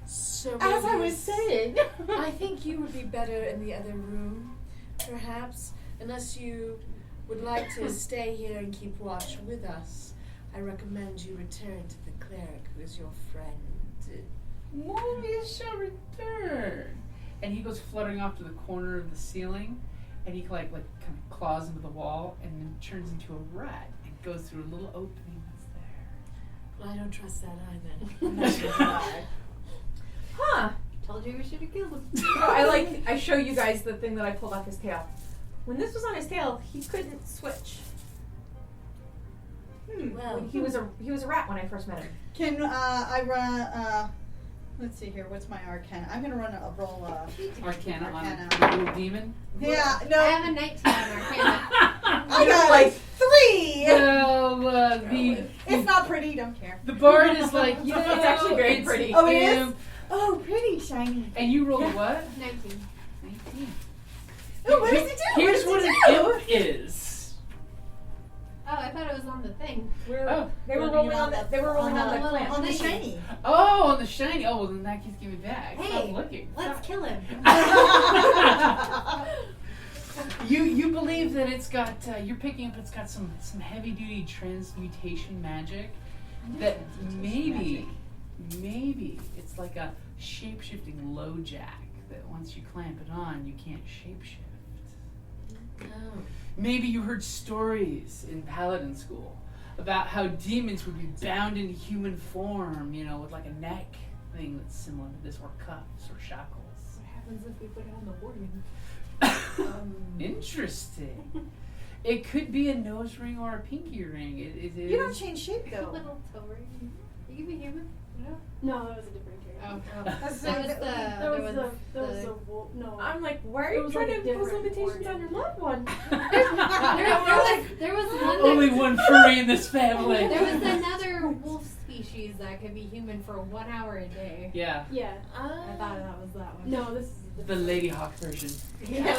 S6: So
S2: As I
S6: Mobius,
S2: was saying.
S6: I think you would be better in the other room, perhaps, unless you would like to stay here and keep watch with us. I recommend you return to the cleric, who is your friend.
S3: Mobius shall return. And he goes fluttering off to the corner of the ceiling, and he kind of claws into the wall, and then turns into a rat and goes through a little opening that's there.
S6: Well, I don't trust that either.
S2: I'm not gonna lie.
S4: Huh.
S7: Told you we should have killed him.
S4: Oh, I show you guys the thing that I pulled off his tail. When this was on his tail, he couldn't switch.
S6: Well,
S4: He was a rat when I first met him.
S2: Can I run? Let's see here. What's my arcana? I'm gonna run a roll.
S3: Arcana on
S2: Arcana.
S3: a little demon.
S2: Yeah,
S7: I
S2: no.
S7: have a 19 on Arcana.
S2: I got like 3.
S3: Well,
S2: It's not pretty. Don't care.
S3: the bard is like, you know,
S4: It's actually very
S3: it's
S4: pretty.
S2: Oh, it is?
S3: imp.
S2: Oh, pretty shiny.
S3: And you rolled a what?
S7: 19.
S3: 19.
S2: Oh, what does he do?
S3: Here's
S2: what
S3: what
S2: does
S3: an
S2: he do?
S3: imp is.
S7: Oh, I thought it was on the thing.
S3: Oh.
S4: They were
S2: Rolling
S4: rolling
S2: it
S4: on the. They were rolling on the clamp.
S2: On the shiny.
S3: Oh, on the shiny. Oh, well, then that keeps giving back.
S7: Hey,
S3: Stop looking.
S7: let's kill him.
S3: You believe that it's got you're picking up it's got some heavy duty transmutation magic that maybe it's like a shape shifting low jack that once you clamp it on you can't shape shift.
S6: oh.
S3: Maybe you heard stories in Paladin school about how demons would be bound in human form, with like a neck thing that's similar to this, or cuffs or shackles.
S7: What happens if we put it on the Worgen?
S3: Interesting. It could be a nose ring or a pinky ring. It is.
S2: You don't change shape though.
S7: Little toe ring. You can be human.
S8: No, that was a different character.
S7: Oh.
S2: That's
S7: There was
S8: There was a wolf. No.
S4: I'm like, why are
S8: It
S4: you
S8: was
S4: trying
S8: like a
S4: to impose
S8: different
S4: limitations on your loved one?
S7: there was one
S3: Only one furry in this family.
S7: There was another wolf species that could be human for 1 hour a day.
S3: Yeah,
S8: Yeah.
S7: I thought that was that one.
S8: No, this is
S3: the Lady Hawk version.
S7: Yeah.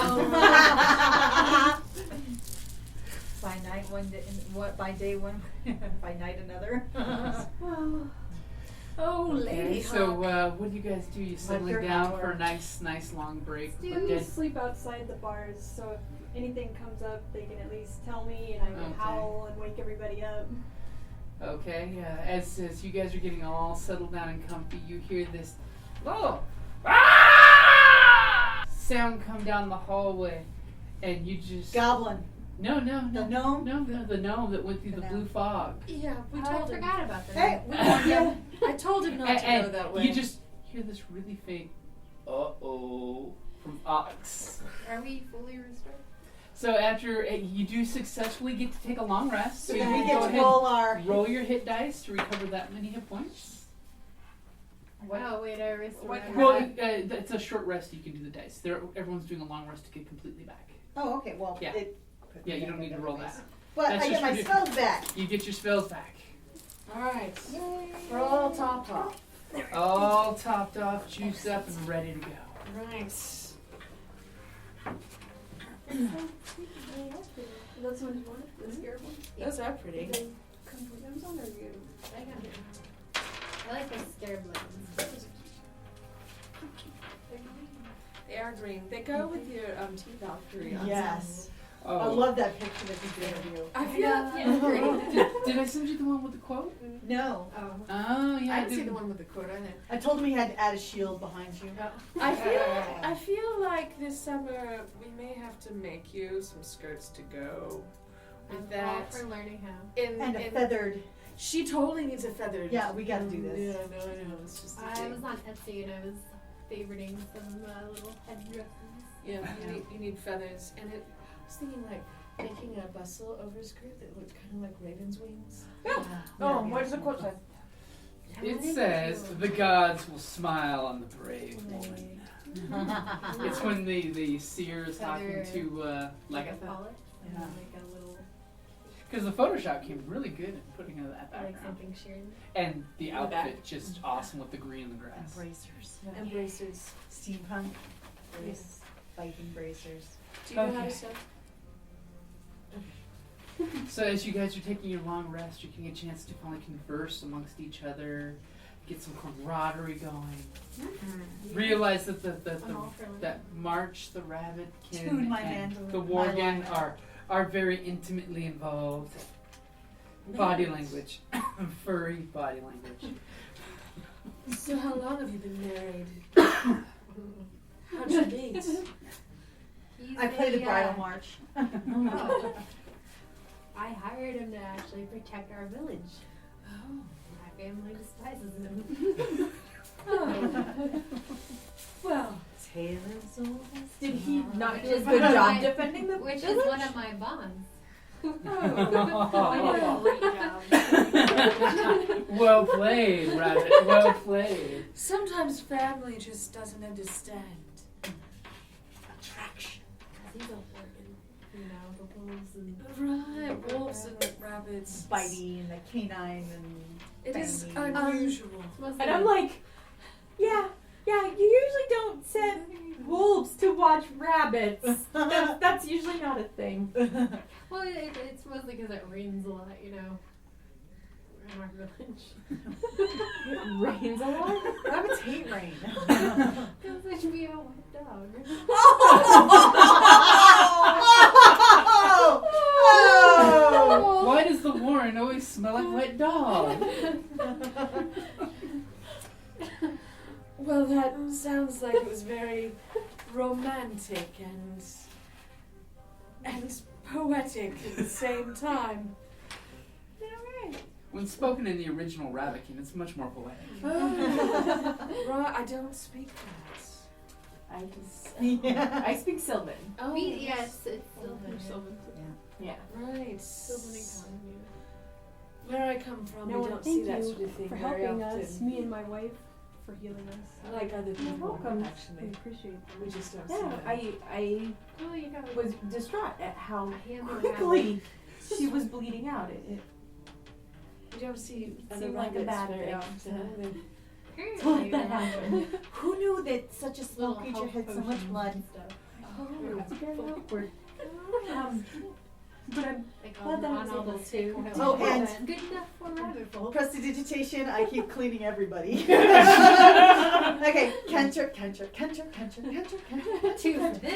S5: one day, what by day one, by night another.
S6: Oh, lady.
S3: So, what do you guys do? You settling
S5: your
S3: down
S5: hour.
S3: for a nice long break?
S7: We
S3: Okay.
S7: sleep outside the bars, so if anything comes up, they can at least tell me, and I can
S3: Okay.
S7: howl and wake everybody up.
S3: Okay. As you guys are getting all settled down and comfy, you hear this sound come down the hallway, and you just
S2: Goblin.
S3: no,
S2: The gnome?
S3: the gnome that went through the
S2: The
S3: blue
S2: gnome.
S3: fog.
S6: Yeah, we
S7: I
S6: told him.
S7: forgot about that.
S2: Hey, we warned him.
S6: I told him not to go that way.
S3: You just hear this really faint from Ox.
S7: Are we fully restored?
S3: So after you do successfully get to take a long rest, so
S2: So
S3: you
S2: then we
S3: can
S2: get
S3: go
S2: to
S3: ahead
S2: roll our.
S3: roll your hit dice to recover that many hit points.
S7: Wow, wait, I restored.
S6: What-
S3: Well, it's a short rest. You can do the dice. Everyone's doing a long rest to get completely back.
S2: Oh, okay. Well,
S3: Yeah.
S2: it.
S3: Yeah, you don't need to roll that.
S2: But
S3: That's
S2: I get
S3: just
S2: my
S3: for the-
S2: spells back.
S3: You get your spells back.
S6: Alright. We're all topped off.
S3: All topped off, juiced up, and ready to go.
S6: Right.
S7: Those ones you wanted? The scared ones?
S6: Those are pretty.
S7: They come with Amazon or you? I got it. I like the scared ones.
S6: They are green. They go with your tea Valkyrie.
S2: Yes. I
S3: Oh,
S2: love that picture that you did of you.
S6: I feel
S3: did I send you the one with the quote?
S2: No.
S7: Oh.
S3: Oh, yeah.
S6: I didn't see the one with the quote either.
S2: I told him he had to add a shield behind you.
S6: I feel like this summer we may have to make you some skirts to go with
S7: I'm all
S6: that.
S7: for learning how.
S2: And a feathered.
S6: She totally needs a feathered.
S2: Yeah, we gotta do this.
S6: Yeah, no, I know. It's just a
S7: I
S6: thing.
S7: was on Etsy and I was favoriting some little headdresses.
S6: Yeah, you need feathers. And I was thinking like making a bustle over a skirt that looked kind of like raven's wings.
S4: Oh, what does the quote say?
S3: It says, "The gods will smile on the brave woman." It's when the seer is talking to Lagatha.
S7: Polish and
S2: Yeah.
S7: like a little,
S3: Because the Photoshop came really good in putting that
S7: like
S3: background.
S7: something sheared.
S3: And the
S6: In the back.
S3: outfit just awesome with the green and the grass.
S2: Bracers.
S6: And bracers.
S2: Steampunk.
S6: Yes.
S2: Viking bracers.
S6: Do you know how
S3: Okay.
S6: to sew?
S3: So as you guys are taking your long rest, you're getting a chance to finally converse amongst each other, get some camaraderie going. Realize that
S7: I'm all for
S3: that March, the Rabbitkin,
S2: Tune my
S3: and
S2: mandolin.
S3: the
S2: My
S3: Worgen
S2: lyre.
S3: are very intimately involved. Body language, furry body language.
S6: So how long have you been married? How'd you meet?
S7: He's
S2: I played the
S7: a,
S2: bridal march.
S7: Oh. I hired him to actually protect our village.
S6: Oh.
S7: My family despises him.
S6: Well,
S2: Taylor's old.
S4: Did he not do a
S7: Which is
S4: good
S7: one of
S4: job
S7: my-
S4: defending the
S7: Which
S4: village?
S7: is one of my bonds.
S6: oh.
S3: Well played, Rabbit. Well played.
S6: Sometimes family just doesn't understand.
S2: Attraction.
S7: He's a Worgen, you know, the wolves and
S6: Right, wolves and rabbits.
S2: Bitey and the canine and.
S6: It is
S2: Fangy.
S6: unusual.
S4: And I'm like, yeah, you usually don't send wolves to watch rabbits. That's usually not a thing.
S7: well, it's mostly because it rains a lot, you know, in our village.
S4: It rains a lot.
S2: Rabbits hate rain.
S7: Because there should be a wet dog.
S2: Oh!
S3: Why does the Warren always smell like wet dog?
S6: Well, that sounds like it was very romantic and poetic at the same time.
S3: When spoken in the original Rabbitkin, it's much more poetic.
S6: Right, I don't speak that.
S2: Yeah.
S4: I speak Sylvan.
S6: Oh,
S7: Yes, it's Sylvan.
S4: Yeah.
S6: Right.
S7: Sylvan and Common,
S6: Where I come from,
S7: No,
S6: we don't
S7: thank
S6: see that
S7: you
S6: sort of thing
S7: for
S6: very
S7: helping
S6: often.
S7: us, me and my wife, for healing us.
S6: Like other people,
S4: You're welcome. We
S6: actually.
S4: appreciate it.
S6: We just don't see
S4: Yeah,
S6: them.
S4: I
S7: Well, you got
S4: was distraught at how
S7: a hand on
S4: quickly she was bleeding out.
S6: We don't see other
S4: seemed like a
S6: rabbits
S4: bad
S6: very
S4: thing
S6: often.
S4: to let that happen. Who knew that such a small
S7: Little
S4: creature
S7: health
S4: had so much
S7: potions
S4: blood?
S7: and stuff.
S4: Oh, it's very awkward. But I'm
S7: Like
S5: Well, that
S7: on
S5: was
S7: all
S5: able
S7: the
S5: to.
S7: stickers.
S5: Oh, and-
S7: That's good enough for rabbit hole.
S5: Prestidigitation, I keep cleaning everybody. Okay, cantrip.
S7: Two for them.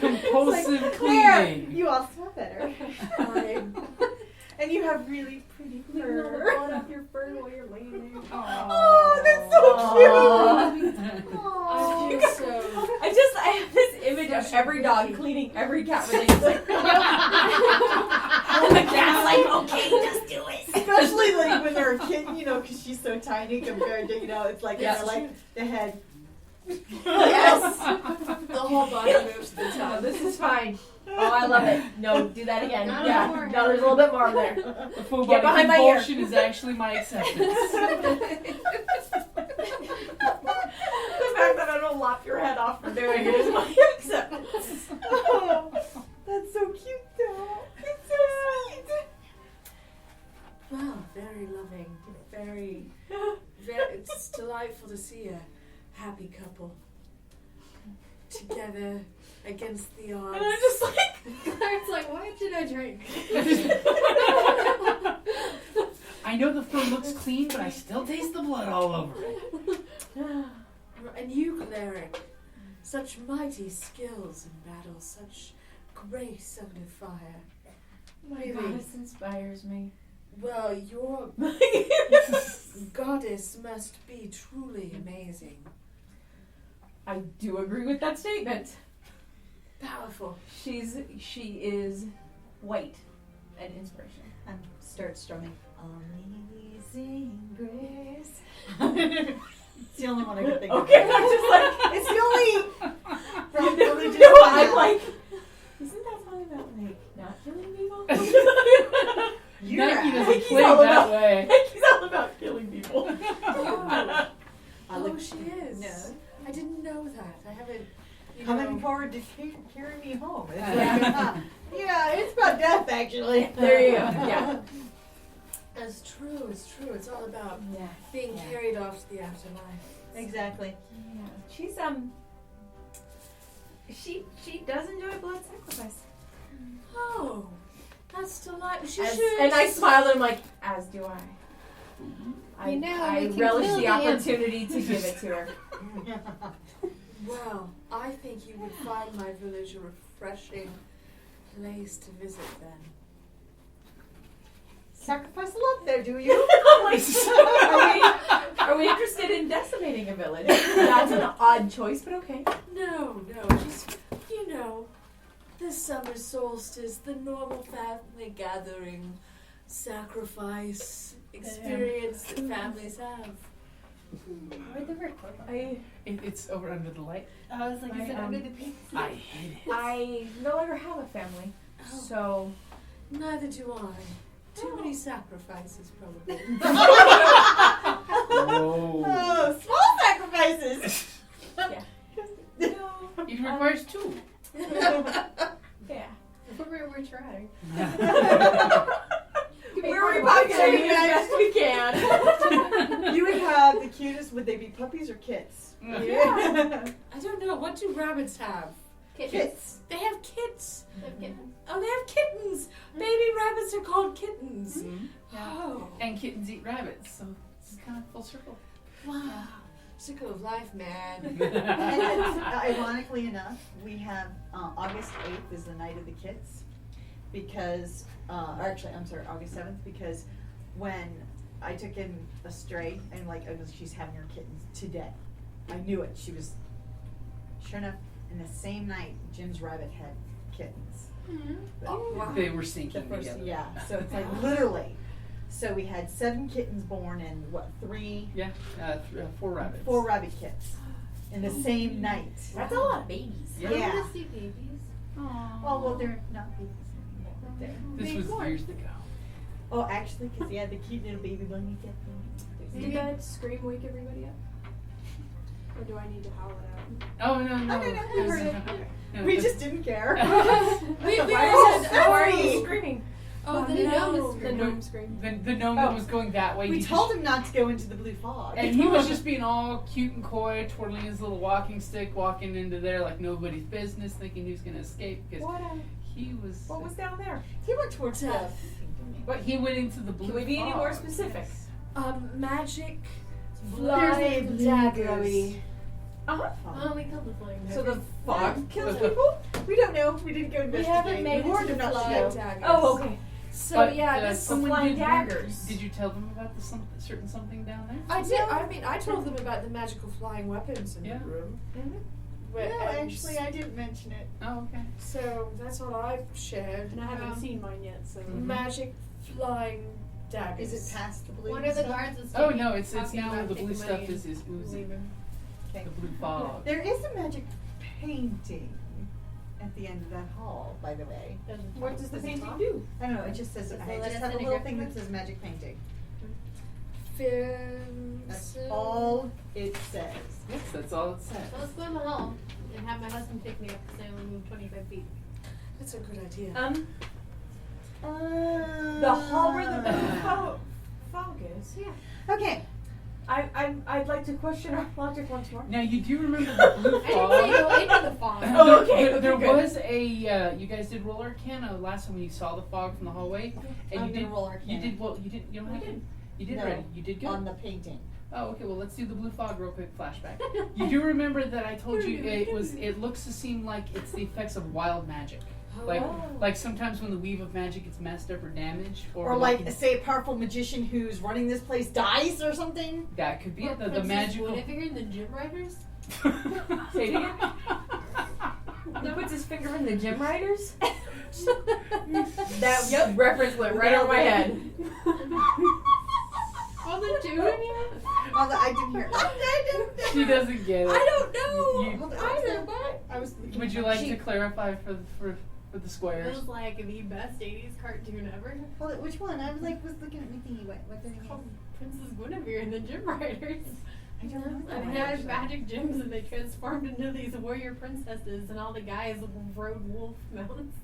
S3: Compulsive
S5: There,
S3: cleaning.
S5: you all smell better.
S6: Fine.
S5: And you have really pretty
S7: Clean all the
S5: fur.
S7: blood off your fur while you're laying there.
S5: Oh, that's so cute.
S6: I feel so.
S4: I have this image of every dog cleaning every cat related. And the cat's like, okay, just do it.
S5: Especially like when they're a kitten, because she's so tiny compared to, it's like, the head.
S4: Yes.
S6: The whole body moves to the
S4: No,
S6: top.
S4: this is fine. Oh, I love it. No, do that again.
S7: Not
S4: Yeah.
S7: anymore.
S4: No, there's a little bit more in there.
S3: The full
S4: Get
S3: body
S4: behind my ear.
S3: convulsion is actually my acceptance.
S4: The fact that I don't lop your head off for doing it is my acceptance.
S5: Oh, that's so cute, though. It's so sweet.
S6: Wow, very loving. Very, it's delightful to see a happy couple together against the odds.
S4: And I'm just like,
S7: Clarence like, why did I drink?
S3: I know the fur looks clean, but I still taste the blood all over it.
S6: And you, Cleric, such mighty skills in battle, such grace under fire.
S4: my goddess inspires me.
S6: Well, your goddess must be truly amazing.
S4: I do agree with that statement.
S6: Powerful.
S4: She is white and inspiration.
S5: And start strumming. Amazing Grace. It's the only one I can think of.
S4: Okay, I'm just like,
S5: It's the only from religious
S4: no,
S5: one.
S4: I'm like, isn't that song about like not killing people?
S5: You're
S3: Nike
S5: right.
S3: doesn't
S4: He's
S3: play
S4: all
S3: that
S4: about-
S3: way.
S4: He's all about killing people.
S6: Oh, she is.
S5: No.
S6: I didn't know that. I haven't.
S5: Coming forward to carry me home. It's like, yeah, it's about death, actually.
S4: There you go. Yeah.
S6: It's true. It's true. It's all about
S4: Yeah.
S6: being
S5: Yeah.
S6: carried off to the afterlife.
S5: Exactly.
S4: Yeah. She's she does enjoy blood sacrifice.
S6: Oh, that's delightful. She
S4: As-
S6: should.
S4: and I smile and I'm like, as do I.
S7: You know,
S4: I
S7: we can
S4: relish
S7: kill
S4: the
S7: the
S4: opportunity to give it to her.
S6: Well, I think you would find my village a refreshing place to visit then.
S5: Sacrifice a lot there, do you?
S4: Are we interested in decimating a village? That's an odd choice, but okay.
S6: No, just, the summer solstice, the normal family gathering, sacrifice, experience that families have.
S7: Where'd the rick go?
S3: It's over under the light.
S7: I was like, is it under the pink?
S3: I hate it.
S4: I no longer have a family,
S6: Oh.
S4: so
S6: Neither do I. Too many sacrifices, probably.
S3: Whoa.
S5: Oh, small sacrifices.
S4: yeah.
S3: It requires two.
S4: Yeah.
S7: We're trying.
S4: We're repopulating as best we can.
S5: You would have the cutest. Would they be puppies or kits?
S6: I don't know. What do rabbits have?
S5: Kits.
S6: They have kits.
S7: Okay.
S6: Oh, they have kittens. Baby rabbits are called kittens.
S3: Mhm.
S6: Oh,
S3: And kittens eat rabbits, so it's kind of full circle.
S6: wow. Circle of life, man.
S5: And it's, ironically enough, we have August 8th is the night of the kits, because, or actually, I'm sorry, August 7th, because when I took in a stray and she's having her kittens today, I knew it. She was, sure enough, in the same night, Jim's rabbit had kittens.
S6: Oh, wow.
S3: They were
S5: The
S3: sinking
S5: first,
S3: together.
S5: yeah. So it's like literally. So we had 7 kittens born and
S3: 4 rabbits.
S5: 4 rabbit kits in the same night.
S4: That's a lot of babies.
S3: Yeah.
S7: I
S5: Yeah.
S7: want to see babies.
S5: Well, they're not babies anymore. But they're
S3: This
S5: big
S3: was
S5: boys.
S3: years ago.
S5: Oh, actually, because he had the cute little baby bunny cat.
S7: Did that scream wake everybody up? Or do I need to howl it out?
S3: Oh, no.
S5: no, we
S3: It was-
S5: heard it.
S3: no,
S5: We
S3: this-
S5: just didn't care.
S4: We
S5: Oh,
S4: said, why are you
S5: sorry.
S4: screaming?
S7: Oh, the gnome is the gnome scream.
S3: The gnome that was going that way.
S2: We
S3: he
S2: told
S3: just,
S2: him not to go into the blue fog.
S3: and he was just being all cute and coy, twirling his little walking stick, walking into there like nobody's business, thinking he was going to escape because he was.
S4: What was down there?
S2: He went towards death.
S3: But he went into the blue.
S4: Can we be any
S3: fog.
S4: more specific?
S6: Magic
S2: There's
S6: flying
S2: the
S6: daggers.
S7: Oh, we killed the flying
S4: So the
S7: daggers.
S4: fog kills
S3: The-
S4: people?
S2: We don't know. We didn't go
S6: We
S2: investigate.
S6: haven't made
S2: We
S6: it
S2: warned
S6: to
S2: him
S6: the
S2: not to
S6: flying
S2: go.
S6: daggers.
S4: Oh, okay.
S6: So
S3: But,
S6: yeah, this
S3: someone
S4: flying
S3: did.
S4: daggers.
S3: Did you tell them about the certain something down there?
S6: I did. I mean, I told them about the magical flying weapons in
S3: Yeah.
S6: the room.
S2: No, actually, I didn't mention it.
S3: Oh, okay.
S6: So that's what I've shared.
S7: And I haven't seen mine yet, so.
S6: Magic flying daggers.
S2: Is it past the blue?
S7: One of the
S2: stuff?
S7: guards was
S3: Oh
S7: taking-
S3: no, it's
S7: talking
S3: now
S7: about
S3: the
S7: taking
S3: blue
S7: money
S3: stuff
S7: and
S3: is oozing.
S7: leaving.
S2: Okay.
S3: The blue fog.
S2: There is a magic painting at the end of that hall, by the way.
S7: Doesn't-
S4: What does the
S2: Does it
S4: painting
S2: talk?
S4: do?
S2: I don't know. It just says
S7: Does it
S2: I
S7: let
S2: just
S7: us
S2: have a
S7: in a
S2: little
S7: grip
S2: thing that
S7: book?
S2: says magic painting. That's
S6: That's
S2: all it says.
S3: Yes, that's all it said.
S7: So let's go in the hall and have my husband pick me up because I only moved 25 feet.
S6: That's a good idea.
S4: The hall where the blue fog is.
S7: Yeah.
S2: Okay.
S4: I'd like to question our logic once more.
S3: Now you do remember the blue
S7: I didn't say
S3: fog.
S7: go into the fog.
S4: Oh, okay,
S3: There
S4: okay, good.
S3: was a. You guys did roll Arcana last time when you saw the fog from the hallway, and
S2: I'm
S3: you
S2: gonna
S3: did.
S2: roll Arcana.
S3: You did well. You did. You don't have to. You did
S2: No,
S3: ready. You did good.
S2: On the painting.
S3: Oh, okay. Well, let's do the blue fog real quick. Flashback. You do remember that I told you it was. It looks to seem like it's the effects of wild magic. Like sometimes when the weave of magic gets messed up or damaged,
S2: Or like, say, a powerful magician who's running this place dies or something.
S3: that could be
S7: Or
S3: it. The
S7: Princess
S3: magical.
S7: Guinevere and the Gym Riders.
S4: Say it again. He puts his finger in the gym riders. That reference went right over my head.
S7: Oh, the two of you?
S2: Although I didn't hear. I didn't.
S3: She doesn't get it.
S6: I don't know
S3: You-
S2: Hold on,
S6: either, but
S2: I was looking
S3: Would you
S2: at
S3: like
S2: the
S3: to
S2: sheet.
S3: clarify for the
S7: It
S3: squares?
S7: was like the best 80s cartoon ever.
S2: Hold it, which one? I was like, was looking at my thingy. What did it
S7: Called Princess Guinevere and the Gym Riders.
S2: I don't know.
S7: And they had magic gyms and they transformed into these warrior princesses and all the guys rode wolf mounts.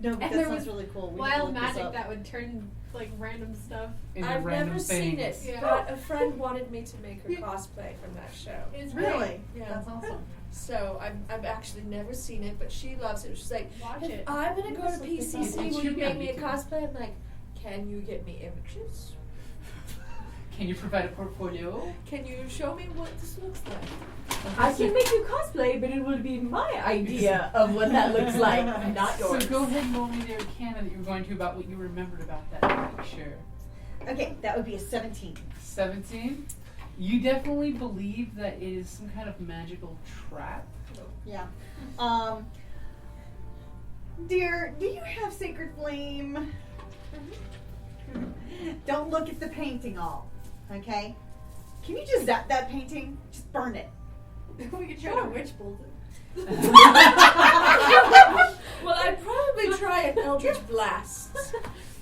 S2: No, but
S7: And
S2: that
S7: there
S2: sounds
S7: was
S2: really cool. We need to
S7: Wild
S2: look this
S7: magic
S2: up.
S7: that would turn like random stuff.
S3: Into
S6: I've
S3: random
S6: never seen it.
S3: things.
S7: Yeah.
S6: But a friend wanted me to make her cosplay from that show.
S7: It's
S2: Really?
S6: Yeah.
S3: That's awesome.
S6: So I've actually never seen it, but she loves it. She's like,
S7: Watch
S6: if
S7: it.
S6: I'm gonna go to
S3: It
S6: PCC, will
S3: should
S6: you
S3: be on
S6: make me a
S3: YouTube.
S6: cosplay? I'm like, can you get me images?
S3: Can you provide a portfolio?
S6: Can you show me what this looks like?
S4: I can make you cosplay, but it would be my idea of what that looks like, not
S3: So
S4: yours.
S3: go ahead and roll me the Arcana that you were going to about what you remembered about that picture.
S2: Okay, that would be a 17.
S3: 17. You definitely believe that it is some kind of magical trap.
S2: Yeah. Dear, do you have Sacred Flame? Don't look at the painting all, okay? Can you just zap that painting? Just burn it.
S7: We could try to witch bolt it.
S6: Well, I'd probably try an Eldritch Blast.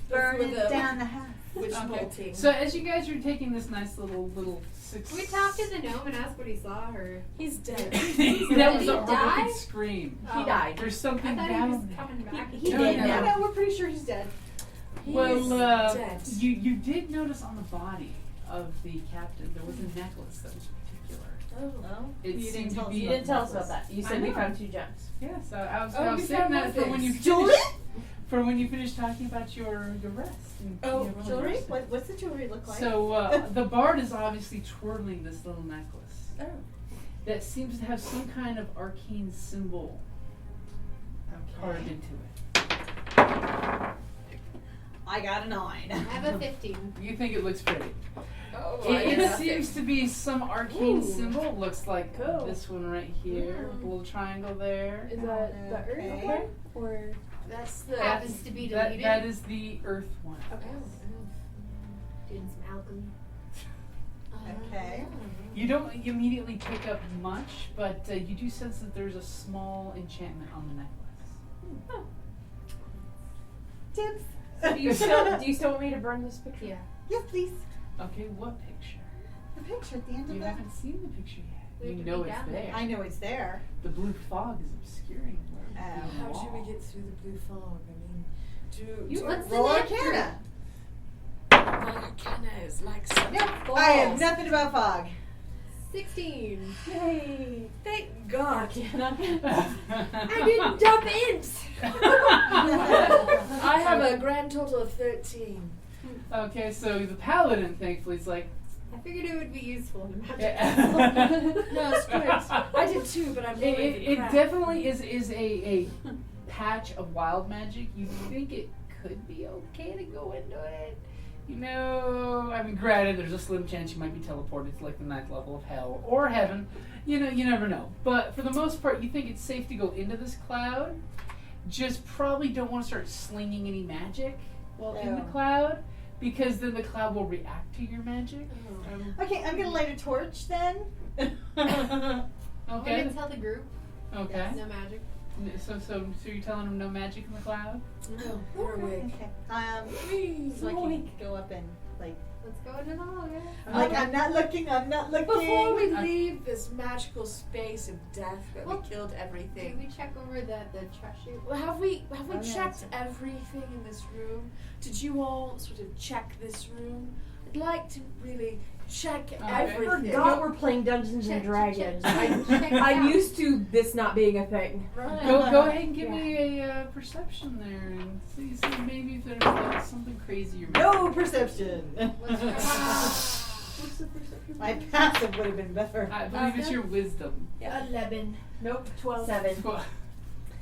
S2: Burn
S6: With
S2: it
S6: a
S2: down the house.
S6: witch
S3: Okay.
S6: bolting.
S3: So as you guys are taking this nice little six.
S7: Can we talk to the gnome and ask what he saw or
S6: He's dead.
S3: That was
S7: Did
S3: a
S7: he die?
S3: horrific scream.
S4: He died.
S3: There's
S7: I
S3: something
S7: thought
S3: down
S7: he was
S3: there.
S7: coming back.
S4: He
S3: No,
S4: did.
S3: no.
S2: No, we're pretty sure he's dead.
S3: Well,
S6: dead.
S3: you did notice on the body of the captain there was a necklace that was particular.
S6: Oh.
S3: It
S2: You
S3: seemed
S2: didn't
S3: to
S2: tell us
S3: be.
S4: You didn't tell us about that. You
S3: I
S4: said we
S3: know.
S4: found 2 gems.
S3: Yeah, so I was,
S6: Oh,
S3: I was
S6: we
S3: saving
S6: found
S3: that for when you
S2: Jewelry?
S3: finish, for when you finish talking about your rest. And
S6: Oh,
S3: being a real
S2: Jewelry?
S3: person.
S2: What's the jewelry look like?
S3: So the bard is obviously twirling this little necklace
S6: Oh.
S3: that seems to have some kind of arcane symbol carved into it.
S2: I got a 9.
S7: I have a 15.
S3: You think it looks pretty?
S6: Oh,
S3: It seems to be some arcane
S4: Ooh.
S3: symbol. It looks like
S4: Cool.
S3: this one right here, a little triangle there.
S4: Is that the
S2: Okay.
S4: earth one? Or
S7: That's the
S3: That's-
S7: happens to be
S3: That,
S7: deleted.
S3: that is the earth one.
S7: Okay. Doing some alchemy.
S2: Okay.
S3: You don't immediately pick up much, but you do sense that there's a small enchantment on the necklace.
S2: Tips.
S4: do you still want me to burn this picture?
S7: Yeah.
S2: Yes, please.
S3: Okay, what picture?
S2: The picture at the end
S3: You
S2: of that.
S3: haven't seen the picture yet.
S7: We have
S3: You
S7: to
S3: know
S7: be
S3: it's
S7: down
S3: there.
S7: there.
S2: I know it's there.
S3: The blue fog is obscuring where
S2: Oh.
S3: the
S6: How should we
S3: wall.
S6: get through the blue fog? I mean,
S7: What's the
S5: Roll
S7: name?
S5: Arcana.
S6: My arcana is like something.
S5: Nope. I have nothing about fog.
S7: 16.
S6: Yay! Thank God.
S7: I didn't jump in.
S6: I have a grand total of 13.
S3: Okay, so the paladin, thankfully, is like.
S7: I figured it would be useful in magic.
S6: No, it's good. I did too, but I'm
S3: It definitely is a patch of wild magic. You think it could be okay to go into it? You know, I mean, granted, there's a slim chance you might be teleported to like the 9th level of hell or heaven. You know, you never know. But for the most part, you think it's safe to go into this cloud. Just probably don't want to start slinging any magic while in the cloud, because then the cloud will react to your magic.
S5: Okay, I'm gonna light a torch then.
S7: I'm
S3: Okay.
S7: gonna tell the group.
S3: Okay.
S7: No magic.
S3: So you're telling them no magic in the cloud?
S6: No, we're awake.
S5: Okay. So I can go up and like.
S7: Let's go into the hall, guys.
S5: I'm like, I'm not looking.
S6: Before we leave this magical space of death where we killed
S7: Did
S6: everything,
S7: we check over the trash chute?
S6: well, have we
S5: yeah,
S6: checked everything in this room? Did you all sort of check this room? I'd like to really check everything.
S4: Forgot we're playing Dungeons and Dragons.
S7: Check
S4: I'm
S7: out.
S4: used to this not being a thing.
S6: Right.
S3: Go ahead and give me a perception there and see maybe if there's like something crazy you're missing.
S5: No perception.
S7: What's your
S6: What's the perception?
S5: My passive would have been better.
S3: I believe it's your wisdom.
S4: 11. Nope, 12. 7.
S3: Well,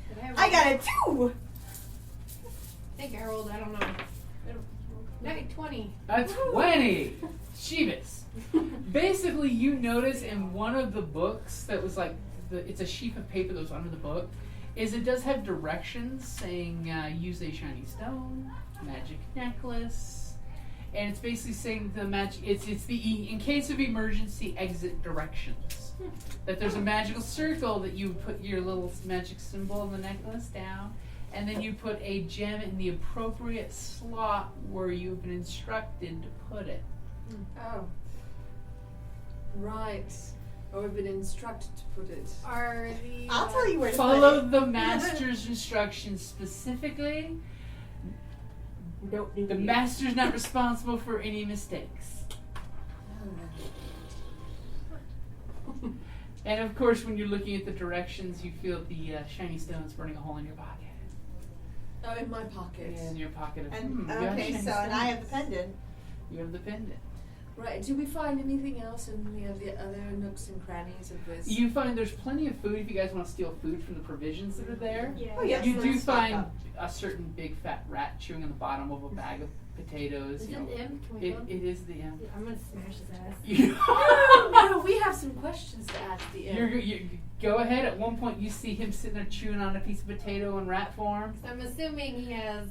S7: Did I
S5: I got a 2.
S7: I think I rolled, I don't know. Maybe 20.
S3: a 20! Sheevis. Basically, you notice in one of the books that was like, it's a sheaf of paper that was under the book, is it does have directions saying use a shiny stone, magic necklace, and it's basically saying the magic. It's the in case of emergency exit directions. That there's a magical circle that you put your little magic symbol in the necklace down, and then you put a gem in the appropriate slot where you've been instructed to put it.
S6: Oh. Right. Or we've been instructed to put it.
S7: Are the
S5: I'll tell you where to
S3: Follow
S5: put it.
S3: the master's instructions specifically.
S4: Don't do
S3: The master's not responsible for any mistakes. And of course, when you're looking at the directions, you feel the shiny stones burning a hole in your pocket.
S6: Oh, in my pocket.
S3: In your pocket. Of,
S5: And
S3: you got
S5: okay,
S3: shiny
S5: so and I have the
S3: stones.
S5: pendant.
S3: You have the pendant.
S6: Right. Do we find anything else in any of the other nooks and crannies of this?
S3: You find there's plenty of food if you guys want to steal food from the provisions that are there.
S7: Yeah.
S5: Oh, yeah.
S3: You do
S5: Let's stock
S3: find
S5: up.
S3: a certain big fat rat chewing on the bottom of a bag of potatoes.
S7: Is
S3: You
S7: it
S3: know,
S7: the imp? Can we kill him?
S3: it is the imp.
S7: Yeah, I'm gonna smash his ass.
S3: You-
S6: No, we have some questions to ask the imp.
S3: you go ahead. At one point, you see him sitting there chewing on a piece of potato in rat form.
S7: So I'm assuming he has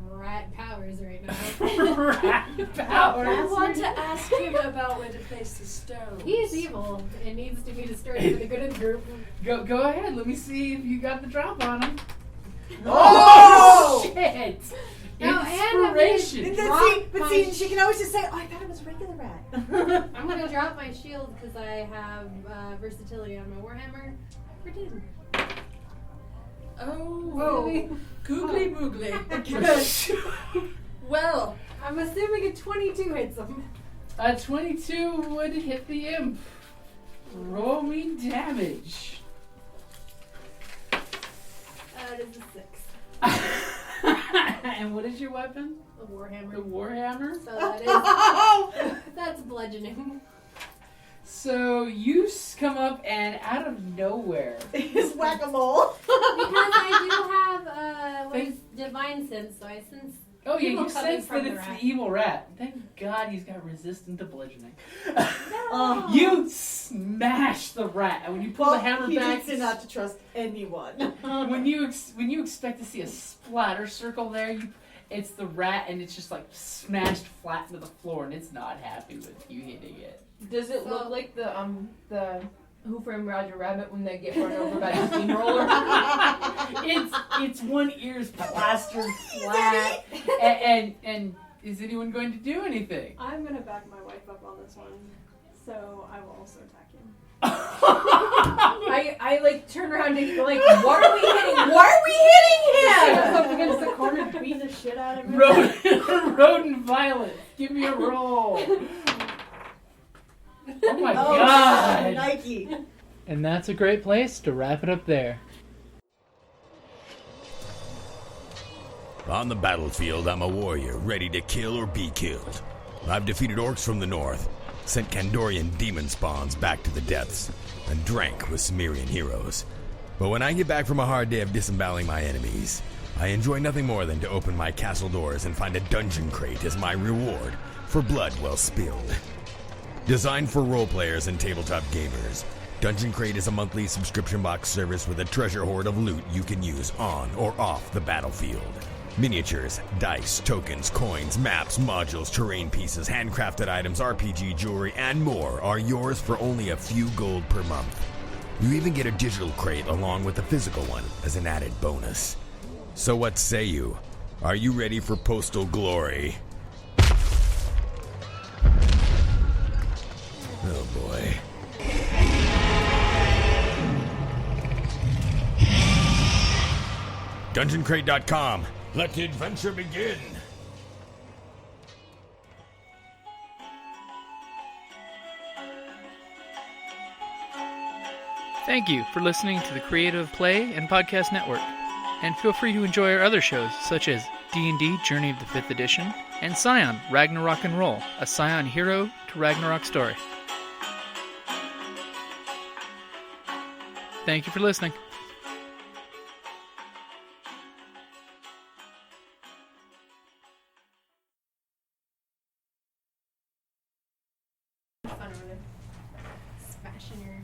S7: rat powers right now.
S3: Rat
S6: I
S3: powers.
S6: want to ask him about where to place the stones.
S7: He's evil. It needs to be destroyed for the good of the group.
S3: Go ahead. Let me see if you got the drop on him.
S5: Oh!
S3: Shit!
S7: No,
S3: Inspiration.
S5: But see, she can always just say, "Oh, I thought it was a regular rat."
S7: I'm gonna drop my shield because I have versatility on my warhammer for 10.
S6: Oh, googly moogly. Well,
S7: I'm assuming a 22 hits him.
S3: A 22 would hit the imp. Roll me damage.
S7: That is a 6.
S3: And what is your weapon?
S7: A warhammer.
S3: The warhammer.
S7: So that's bludgeoning.
S3: So you come up and out of nowhere.
S5: It's whack-a-mole.
S7: Because I do have what is divine sense, so I sense.
S3: Oh yeah,
S7: Evil
S3: you
S7: coming
S3: sense
S7: from
S3: that
S7: the
S3: it's
S7: rat.
S3: the evil rat. Thank God he's got resistant to bludgeoning.
S5: Oh.
S3: You smash the rat, and when you pull the hammer
S5: he
S3: back,
S5: needs to not to trust anyone.
S3: when you expect to see a splatter circle there, it's the rat, and it's just like smashed flat into the floor, and it's not happy with you hitting it.
S4: Does it
S7: So-
S4: look like the Who Framed Roger Rabbit when they get run over by the steamroller?
S3: It's one ear's plastered flat, and is anyone going to do anything?
S9: I'm gonna back my wife up on this one, so I will also attack him.
S4: I like turn around and like, what are we hitting? Why are we hitting him?
S7: Up against the corner shit out of him.
S3: Rodent violence. Give me a roll. Oh my god.
S5: Nike.
S1: And that's a great place to wrap it up there.
S10: On the battlefield, I'm a warrior, ready to kill or be killed. I've defeated orcs from the north, sent Kandorian demon spawns back to the depths, and drank with Cimmerian heroes. But when I get back from a hard day of disemboweling my enemies, I enjoy nothing more than to open my castle doors and find a dungeon crate as my reward for blood well spilled. Designed for role players and tabletop gamers, Dungeon Crate is a monthly subscription box service with a treasure hoard of loot you can use on or off the battlefield. Miniatures, dice, tokens, coins, maps, modules, terrain pieces, handcrafted items, RPG jewelry, and more are yours for only a few gold per month. You even get a digital crate along with a physical one as an added bonus. So what say you? Are you ready for postal glory? Oh boy. DungeonCrate.com. Let the adventure begin.
S1: Thank you for listening to the Creative Play and Podcast Network. And feel free to enjoy our other shows, such as D&D Journey of the 5th Edition and Scion Ragnarok and Roll, a Scion hero to Ragnarok story. Thank you for listening.
S7: Fun over there. Smashing your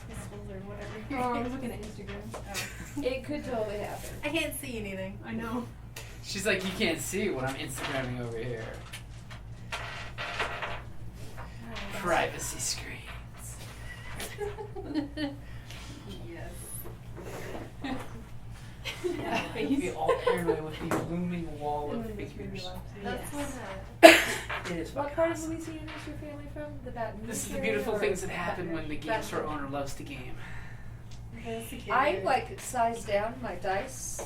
S7: pistols or whatever.
S9: Oh, I'm looking at Instagram.
S6: It could totally happen.
S7: I can't see anything.
S9: I know.
S3: She's like, you can't see what I'm Instagramming over here. Privacy screens.
S7: Yes.
S3: You'd be all paranoid with the looming wall of figures.
S7: That's
S6: Yes.
S3: It is
S6: What
S3: fucking
S6: part of
S3: awesome.
S6: Louisiana is your family from? The Baton Rouge
S3: This is the
S6: area
S3: beautiful
S6: or
S3: things that
S6: Baton
S3: happen
S6: Rouge?
S3: when the game
S6: Baton
S3: store
S6: Rouge.
S3: owner loves to game.
S6: I like sized down my dice.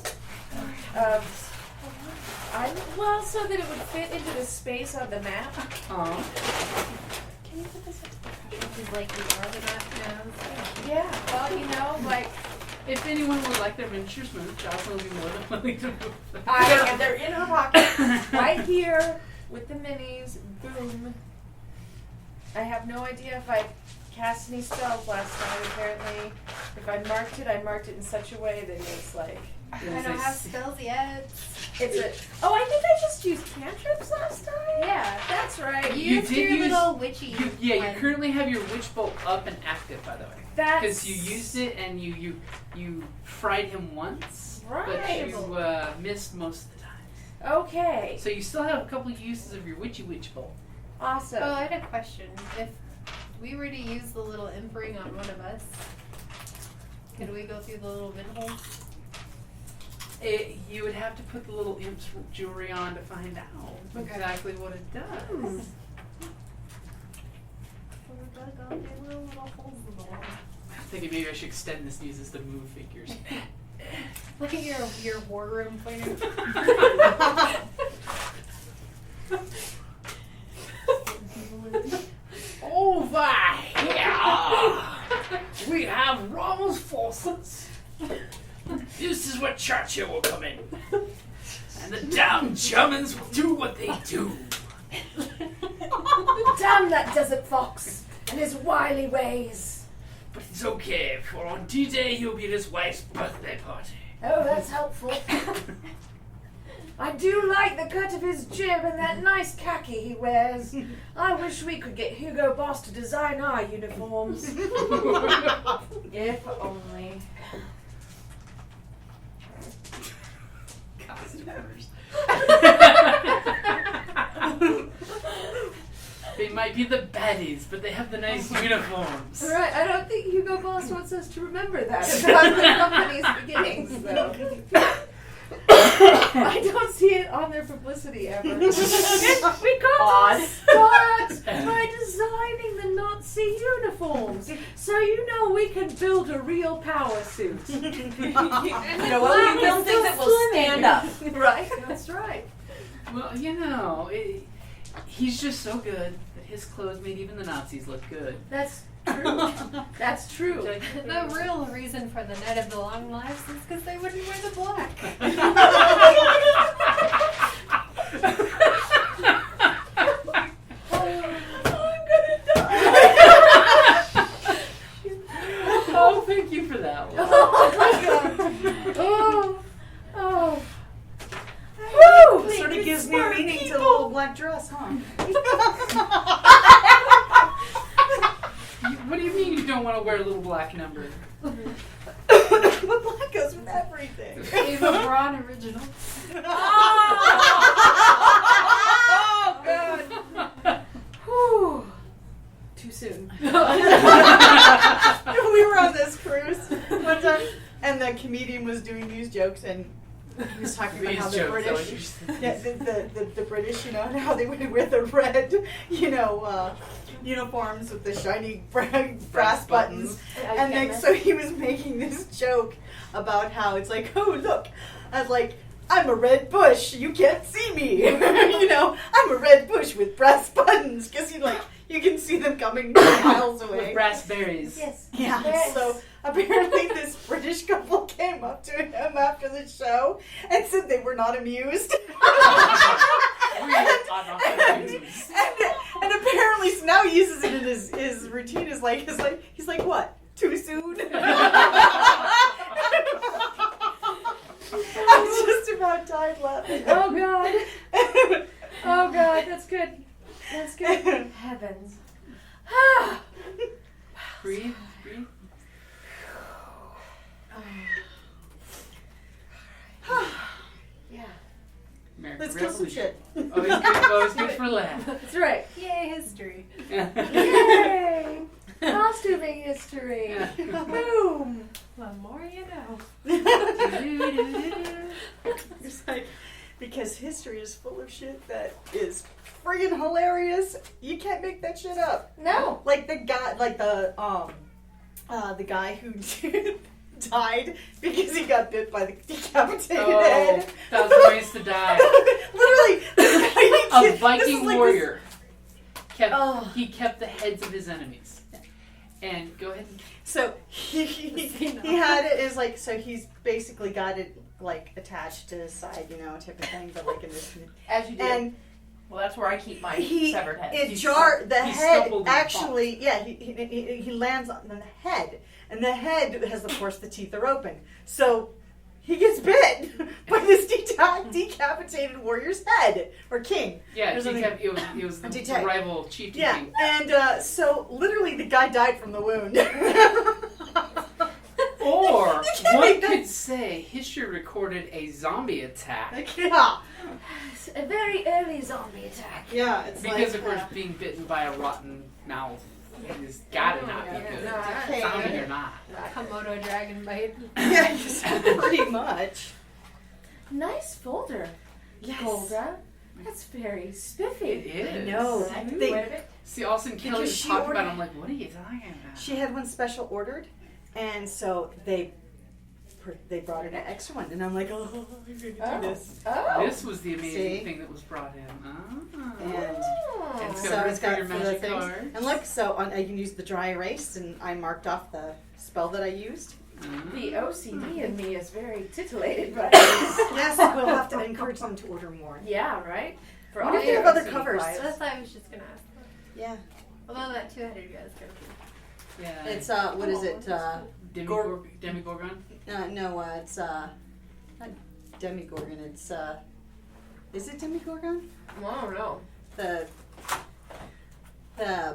S6: Well, so that it would fit into the space on the map.
S3: Oh.
S6: Can you put this up?
S7: Is like you are the map now.
S6: Yeah. Well, you know, like
S3: If anyone would like their miniatures moved, Jocelyn will be more than willing to move them.
S6: they're in her pocket, right here with the minis. Boom. I have no idea if I cast any spells last night. Apparently, if I marked it in such a way that it's like
S7: I don't have spells yet.
S6: it's a. Oh, I think I just used cantrips last time.
S7: Yeah.
S6: That's right.
S7: You
S3: You
S7: used
S3: did
S7: your
S3: use-
S7: little witchy
S3: You
S7: one.
S3: currently have your witch bolt up and active, by the way.
S6: That's
S3: Because you used it and you fried him once, but
S6: Right.
S3: you missed most of the time.
S6: Okay.
S3: So you still have a couple uses of your witchy witch bolt.
S6: Awesome.
S7: Oh, I had a question. If we were to use the little imp ring on one of us, could we go through the little vent holes?
S3: You would have to put the little imp's jewelry on to find out exactly what it does. I'm thinking maybe I should extend this and use this to move figures.
S7: Look at your war room pointer.
S3: Over here, we have Rommel's forces. This is where Churchill will come in. And the damn Germans will do what they do.
S6: Damn that desert fox and his wily ways.
S3: But it's okay, for on D-Day he'll be at his wife's birthday party.
S6: Oh, that's helpful. I do like the cut of his jib and that nice khaki he wears. I wish we could get Hugo Boss to design our uniforms. If only.
S3: Costumers. They might be the baddies, but they have the nice uniforms.
S6: Right, I don't think Hugo Boss wants us to remember that about the company's beginnings, though. I don't see it on their publicity ever. We got to start by designing the Nazi uniforms, so you know we can build a real power suit.
S4: You know what? We build things that will stand enough, right?
S7: That's right.
S3: Well, he's just so good that his clothes made even the Nazis look good.
S4: That's true. That's true.
S7: The real reason for the Night of the Long Lives is because they wouldn't wear the black.
S3: Oh, thank you for that one.
S4: Oh.
S2: Woo! Sort of gives new meaning to the little black dress, huh?
S3: What do you mean you don't want to wear a little black number?
S2: But black goes with everything.
S7: Eva Braun original.
S2: Oh, God.
S4: Whew. Too soon.
S2: We were on this cruise one time, and the comedian was doing these jokes, and he was talking about how the British, the British, and how they would wear the red, uniforms with the shiny brass buttons. And then so he was making this joke about how it's like, oh look, I'm a red bush, you can't see me. I'm a red bush with brass buttons, because you can see them coming miles away.
S3: With brass berries.
S4: Yes.
S2: Yeah,
S4: Yes.
S2: so apparently this British couple came up to him after the show and said they were not amused. And apparently so now he uses it in his routine. He's like, what? Too soon? I just about died laughing.
S4: Oh God. Oh God. That's good. That's good. Heavens.
S3: Breathe.
S4: Yeah.
S3: American
S2: Let's kill some
S3: Revolution.
S2: shit.
S3: Always good for a laugh.
S4: That's right.
S7: Yay, history.
S4: Yay! Costuming history. Boom.
S7: The more you know.
S2: It's like, because history is full of shit that is friggin' hilarious. You can't make that shit up.
S4: No.
S2: Like the guy who died because he got bit by the decapitated head.
S3: 1,000 ways to die.
S2: Literally,
S3: A Viking warrior. He kept the heads of his enemies. And go ahead.
S2: So he had it as like, so he's basically got it like attached to his side, type of thing, but like in this.
S4: As you do.
S2: And
S4: well, that's where I keep my severed head.
S2: it
S3: He
S2: jarred the
S3: he
S2: head.
S3: stumbled and
S2: Actually, yeah, he lands on the head, and the head has, of course, the teeth are open. So he gets bit by this decapitated warrior's head or king.
S3: Yeah,
S2: or something.
S3: it was the rival chieftain king.
S2: And so literally the guy died from the wound.
S3: Or
S2: make
S3: one
S2: that-
S3: could say history recorded a zombie attack.
S2: Yeah.
S4: It's a very early zombie attack.
S2: Yeah, it's
S3: Because
S2: like,
S3: of course being bitten by a rotten mouth is gotta not be good. Zombie or not.
S7: Komodo dragon bite.
S2: yeah, pretty much.
S4: Nice folder,
S2: Yes.
S4: Golda. That's very spiffy.
S3: It is.
S2: I know.
S3: See, all of a sudden Kelly
S2: Because
S3: was
S2: she
S3: talking about it,
S2: ordered-
S3: I'm like, what are you talking about?
S2: She had one special ordered, and so they brought in an extra one, and I'm like, oh, I'm gonna do this.
S4: Oh.
S3: This was the amazing
S2: See?
S3: thing that was brought in.
S2: And
S3: It's
S2: so
S3: got
S2: it's got
S3: your
S2: for the
S3: magic
S2: things.
S3: cards.
S2: And look, so I can use the dry erase, and I marked off the spell that I used.
S4: The OCD in me is very titillated by this.
S2: Yes, we'll have to encourage them to order more.
S4: Yeah, right? For
S2: What if they
S4: your
S2: have other
S4: OCD
S2: covers?
S4: clients.
S7: That's what I was just gonna ask.
S2: Yeah,
S7: Although that two-headed guy's gonna be.
S3: Yeah.
S2: it's what is it?
S3: Demigorgon?
S2: No, it's not Demigorgon. It's is it Demigorgon?
S4: I don't know.
S2: The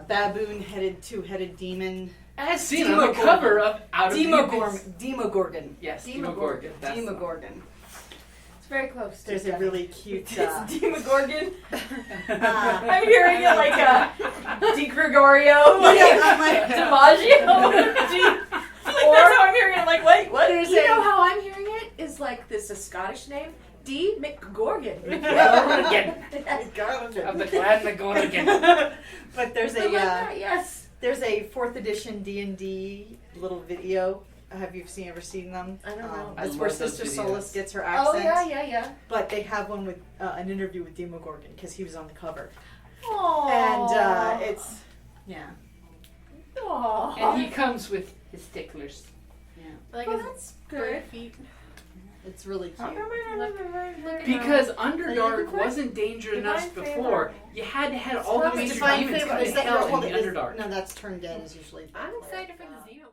S2: baboon-headed, two-headed demon.
S3: As seen on the cover of Out of the Abyss.
S2: Demogorgon.
S3: Yes,
S7: Demogorgon.
S3: Demogorgon. That's the one.
S2: Demogorgon.
S4: It's very close.
S2: There's a really cute.
S4: Demogorgon. I'm hearing it like a Di Gregorio, DiMaggio. Or that's how I'm hearing it. Like, wait, what?
S2: There's
S4: You
S2: a-
S4: know how I'm hearing it? Is like this a Scottish name? D. McGorgon.
S3: Gorgon. Of the clan McGorgon.
S2: But there's
S4: I love that, yes.
S2: there's a 4th edition D&D little video Have you ever seen them?
S6: I don't know.
S3: I
S2: It's where
S3: love those
S2: Sister
S3: videos.
S2: Solace gets her
S6: Oh
S2: accent.
S6: yeah.
S2: But they have one with an interview with Demogorgon because he was on the cover.
S6: Aww.
S2: And it's
S6: Aww.
S3: And he comes with his sticklers.
S7: Like
S6: Well,
S7: his
S6: that's
S7: bird
S6: good.
S7: feet.
S2: it's really cute.
S3: Because
S2: you
S3: Underdark
S2: can quit.
S3: wasn't dangerous
S6: Divine
S3: enough
S6: favor.
S3: before. You had to have all the
S6: Well,
S3: major
S2: Divine
S3: demons
S2: favor
S3: come
S2: is
S3: to
S2: that
S3: hell
S2: hold
S3: in
S2: it,
S3: the Underdark.
S2: No, that's Turn Dead is usually.
S7: I'm excited for the Xeno